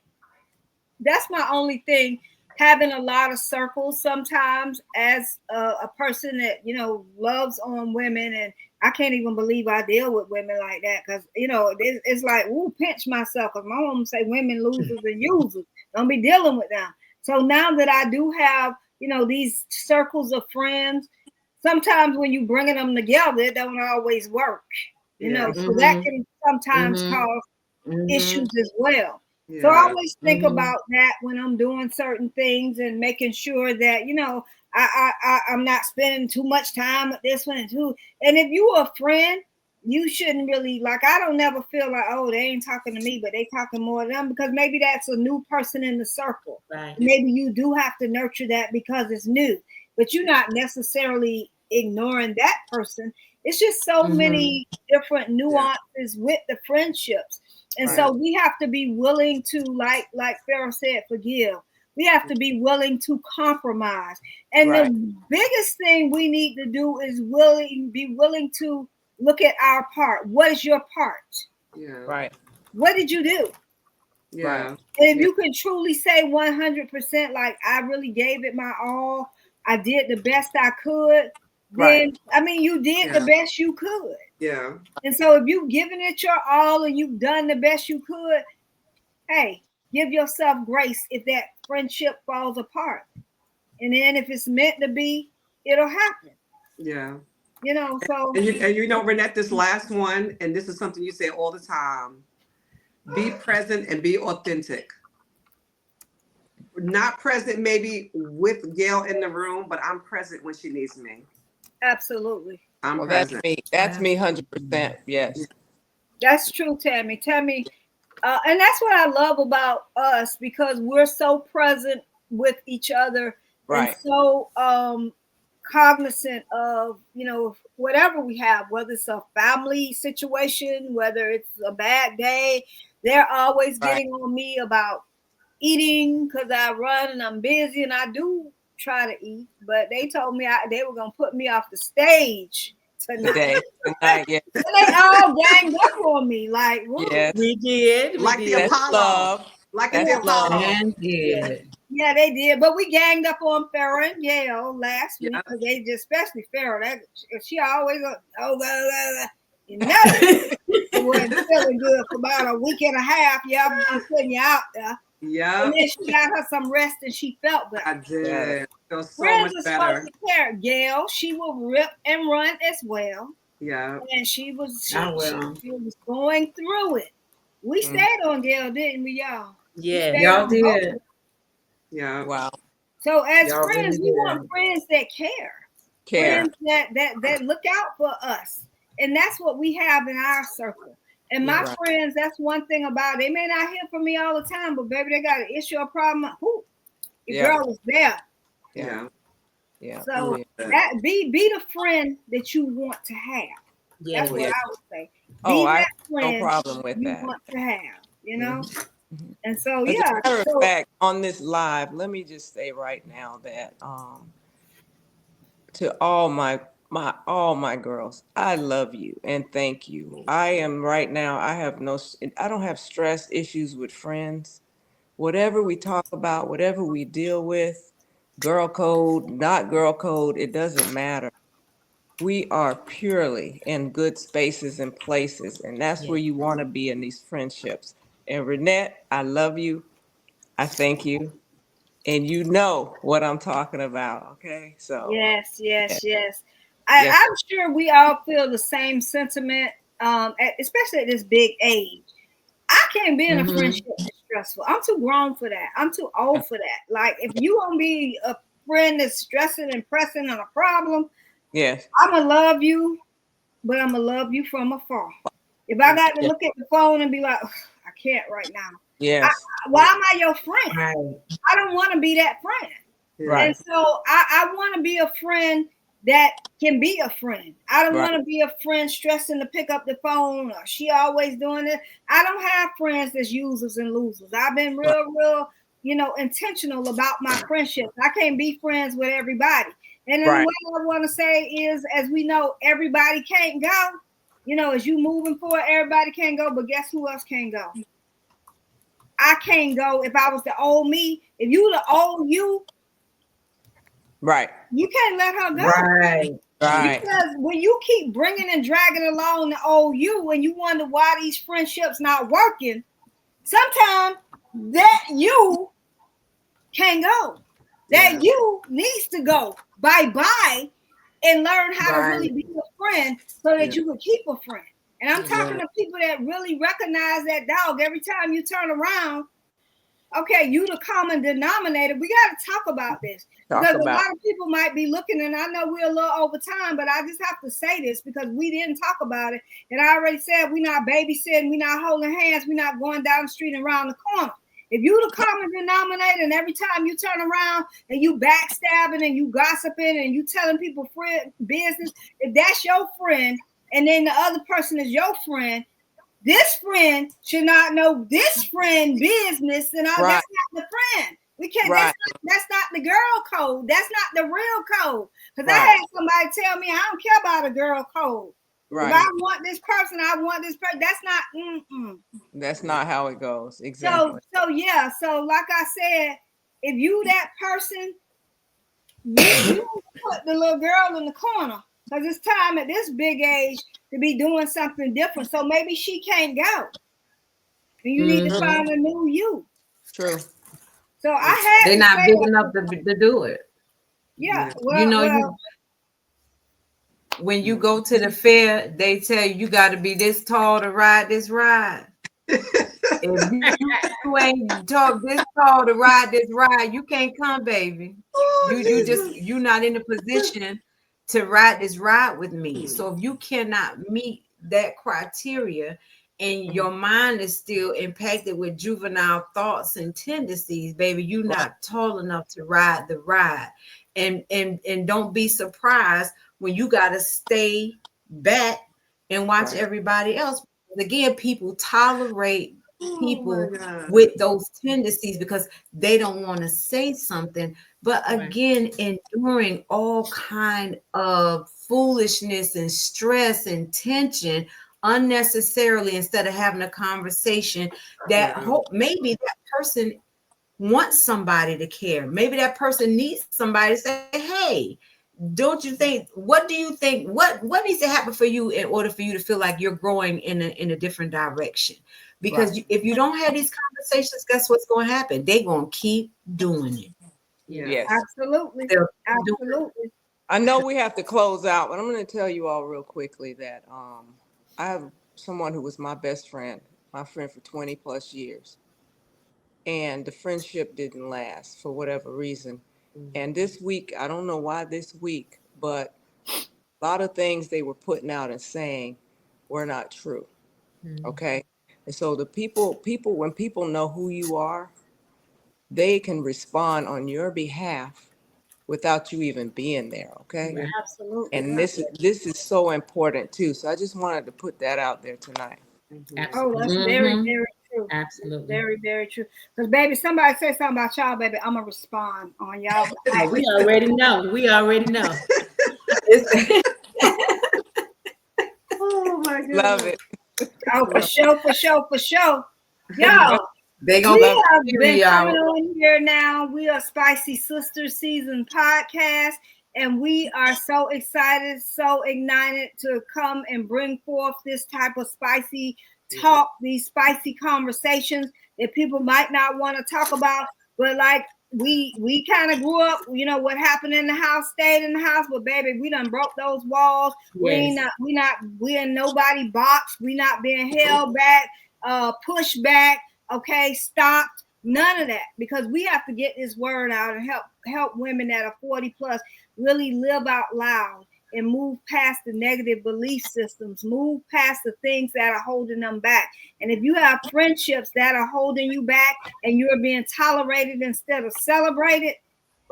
that's my only thing, having a lot of circles sometimes as a person that, you know, loves on women. And I can't even believe I deal with women like that, because, you know, it's like, ooh, pinch myself, because my mom say women losers and users. Don't be dealing with them. So now that I do have, you know, these circles of friends, sometimes when you bringing them together, it don't always work. You know, so that can sometimes Mhm. cause Mhm. issues as well. Yeah. So I always think Mhm. about that when I'm doing certain things and making sure that, you know, I'm not spending too much time with this one and too. And if you a friend, you shouldn't really, like, I don't never feel like, oh, they ain't talking to me, but they talking more to them, because maybe that's a new person in the circle. Right. Maybe you do have to nurture that because it's new, but you're not necessarily ignoring that person. It's just so many different nuances with the friendships. And so we have to be willing to, like Pharaoh said, forgive. We have to be willing to compromise. And Right. the biggest thing we need to do is be willing to look at our part. What is your part? Yeah. Right. What did you do? Yeah. And if you can truly say 100%, like, I really gave it my all, I did the best I could, then, Right. I mean, you did the Yeah. best you could. Yeah. And so if you've given it your all and you've done the best you could, hey, give yourself grace if that friendship falls apart. And then if it's meant to be, it'll happen. Yeah. You know, so And you know, Renette, this last one, and this is something you say all the time: be present and be authentic. Not present maybe with Gail in the room, but I'm present when she needs me. absolutely. I'm Well, that's present. me. That's me 100%. Yes. That's true, Tammy. Tammy, and that's what I love about us because we're so present with each other and Right. so cognizant of, you know, whatever we have, whether it's a family situation, whether it's a bad day, they're always Right. getting on me about eating because I run and I'm busy and I do try to eat, but they told me they were gonna put me off the stage tonight. Tonight, yeah. And they all ganged up on me, like, whoa. Yes. We did. Like the That's Apollo. love. Like That's the Apollo. And did. Yeah, they did, but we ganged up on Farrah and Yale last week Yeah. because they just, especially Farrah, that she always you know, it wasn't feeling good for about a week and a half. Yeah, I'm putting you out there. Yeah. And then she got her some rest and she felt better. I did. Feel so Friends much are better. supposed to care. Gail, she will rip and run as well. Yeah. And she was going through it. We Mm. stayed on Gail, didn't we, y'all? Yeah. Stayed Y'all on both. did. Yeah. Wow. So as Y'all friends, really we did. want friends that care. Care. Friends that look out for us. And that's what we have in our circle. And my Right. friends, that's one thing about it. They may not hear from me all the time, but baby, they got an issue or problem. Who? Your Yeah. girl is there. Yeah. Yeah. So Yeah. that be the friend that you want to have. Yeah. That's what Yeah. I would say. Oh, Be I that no friend problem with you that. want to have, you know? Mhm. And so As yeah. a matter of So, fact, on this live, let me just say right now that to all my girls, I love you and thank you. I am right now, I don't have stress issues with friends. Whatever we talk about, whatever we deal with, girl code, not girl code, it doesn't matter. We are purely in good spaces and places, and that's where you want to be in these friendships. And Renette, I love you. I thank you. And you know what I'm talking about, okay? So, yes. yes. I'm sure we all feel the same sentiment, especially at this big age. I can't be in a friendship that's stressful. I'm too grown for that. I'm too old for that. Like, if you want to be a friend that's stressing and pressing on a problem, Yes. I'm going to love you, but I'm going to love you from afar. If I got to look at the phone and be like, I can't right now. Yes. Why am I your friend? Right. I don't want to be that friend. Right. And so I want to be a friend that can be a friend. I don't want to be a friend stressing to pick up the phone or she always doing it. I don't have friends that's users and losers. I've been real, intentional about my friendships. I can't be friends with everybody. And then what I want to say is, as we know, everybody can't go. You know, as you moving forward, everybody can't go, but guess who else can't go? I can't go if I was the old me. If you the old you, Right. you can't let her go. Right. Right. Because when you keep bringing and dragging along the old you and you wonder why these friendships not working, sometimes that you can't go. That you needs to go bye-bye and learn how to really be a friend so that you can keep a friend. And I'm talking to people that really recognize that dog every time you turn around. Okay, you the common denominator. We got to talk about this because a lot of people might be looking, and I know we're a little over time, but I just have to say this because we didn't talk about it. And I already said we're not babysitting, we're not holding hands, we're not going down the street and around the corner. If you the common denominator and every time you turn around and you backstabbing and you gossiping and you telling people friend business, if that's your friend and then the other person is your friend, this friend should not know this friend business, and that's not the friend. We can't. That's not the girl code. That's not the real code. Because I had somebody tell me I don't care about a girl code. Right. If I want this person, I want this person. That's not. That's not how it goes. Exactly. So like I said, if you that person, you put the little girl in the corner. Because it's time at this big age to be doing something different. So maybe she can't go. And you need to find a new you. True. So I had they're not big enough to do it. Yeah. Well, when you go to the fair, they tell you got to be this tall to ride this ride. If you ain't this tall to ride this ride, you can't come, baby. You're not in a position to ride this ride with me. So if you cannot meet that criteria and your mind is still impacted with juvenile thoughts and tendencies, baby, you're not tall enough to ride the ride. And don't be surprised when you got to stay back and watch everybody else. Again, people tolerate people with those tendencies because they don't want to say something. But again, enduring all kind of foolishness and stress and tension unnecessarily instead of having a conversation that maybe that person wants somebody to care. Maybe that person needs somebody to say, hey, don't you think, what do you think, what needs to happen for you in order for you to feel like you're growing in a different direction? Because if you don't have these conversations, guess what's going to happen? They're going to keep doing it. Yes. Absolutely. Absolutely. I know we have to close out, but I'm going to tell you all real quickly that I have someone who was my best friend, my friend for 20 plus years. And the friendship didn't last for whatever reason. And this week, I don't know why this week, but a lot of things they were putting out and saying were not true. Okay. And so the people, when people know who you are, they can respond on your behalf without you even being there. Okay. Absolutely. And this is so important too. So I just wanted to put that out there tonight. Oh, that's very, very true. Absolutely. Very, very true. Because, baby, somebody say something about y'all, baby, I'm going to respond on y'all. We already know. We already know. Oh, my goodness. Love it. Oh, for sure. Y'all, They we gonna have been coming on here now. We are Spicy Sisters Season Podcast, and we are so excited, so ignited to come and bring forth this type of spicy talk, these spicy conversations that people might not want to talk about, but like we kind of grew up, you know, what happened in the house stayed in the house, but baby, we done broke those walls. Yes. We in nobody box. We not being held back, pushed back, okay, stopped. None of that, because we have to get this word out and help women that are 40 plus really live out loud and move past the negative belief systems, move past the things that are holding them back. And if you have friendships that are holding you back and you're being tolerated instead of celebrated,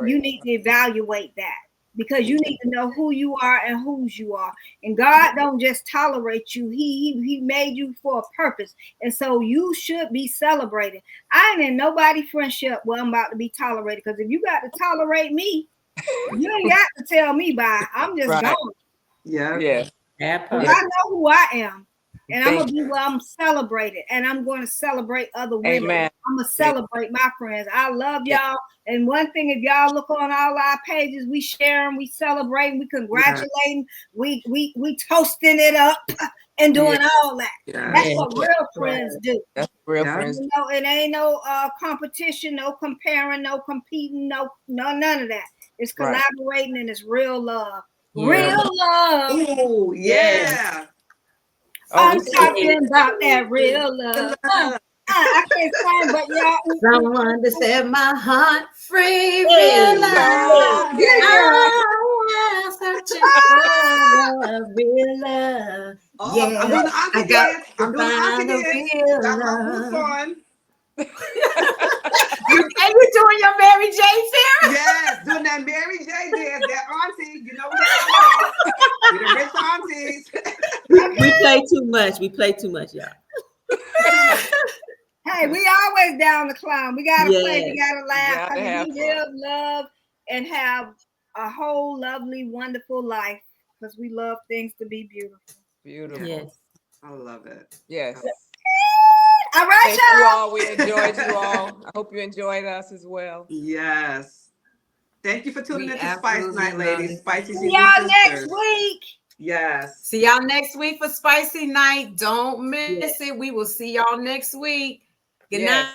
you need to evaluate that, because you need to know who you are and whose you are. And God don't just tolerate you. He made you for a purpose. And so you should be celebrated. I ain't in nobody friendship where I'm about to be tolerated, because if you got to tolerate me, you ain't got to tell me bye. I'm just gone. Yeah. I know who I am. And I'm going to be where I'm celebrated. And I'm going to celebrate other women. Amen. I'm going to celebrate my friends. I love y'all. And one thing, if y'all look on all our pages, we sharing, we celebrating, we congratulating, we toasting it up and doing all that. That's what real friends do. That's real friends. You know, it ain't no competition, no comparing, no competing, no none of that. It's collaborating and it's real love. Real love. Oh, yeah. I'm talking about that real love. I can't sing, but y'all. Someone to set my heart free. Real love. Real love. Yeah. I'm doing the auntie dance. I'm doing the auntie dance. Got my boots on. And you're doing your Mary J. Sarah? Yes, doing that Mary J. dance. That auntie, you know what that is. The rich aunties. We play too much. We play too much, y'all. Hey, we always down to clown. We gotta play. We gotta laugh. We live, love, and have a whole lovely, wonderful life, because we love things to be beautiful. Beautiful. Yes. I love it. Yes. All right, Thank you all. We enjoyed you all. I hope you enjoyed us as well. Yes. Thank you for tuning in to Spice Night, ladies. Spicy See y'all next week. Yes. See y'all next week for Spicy Night. Don't miss it. We will see y'all next week. Good night.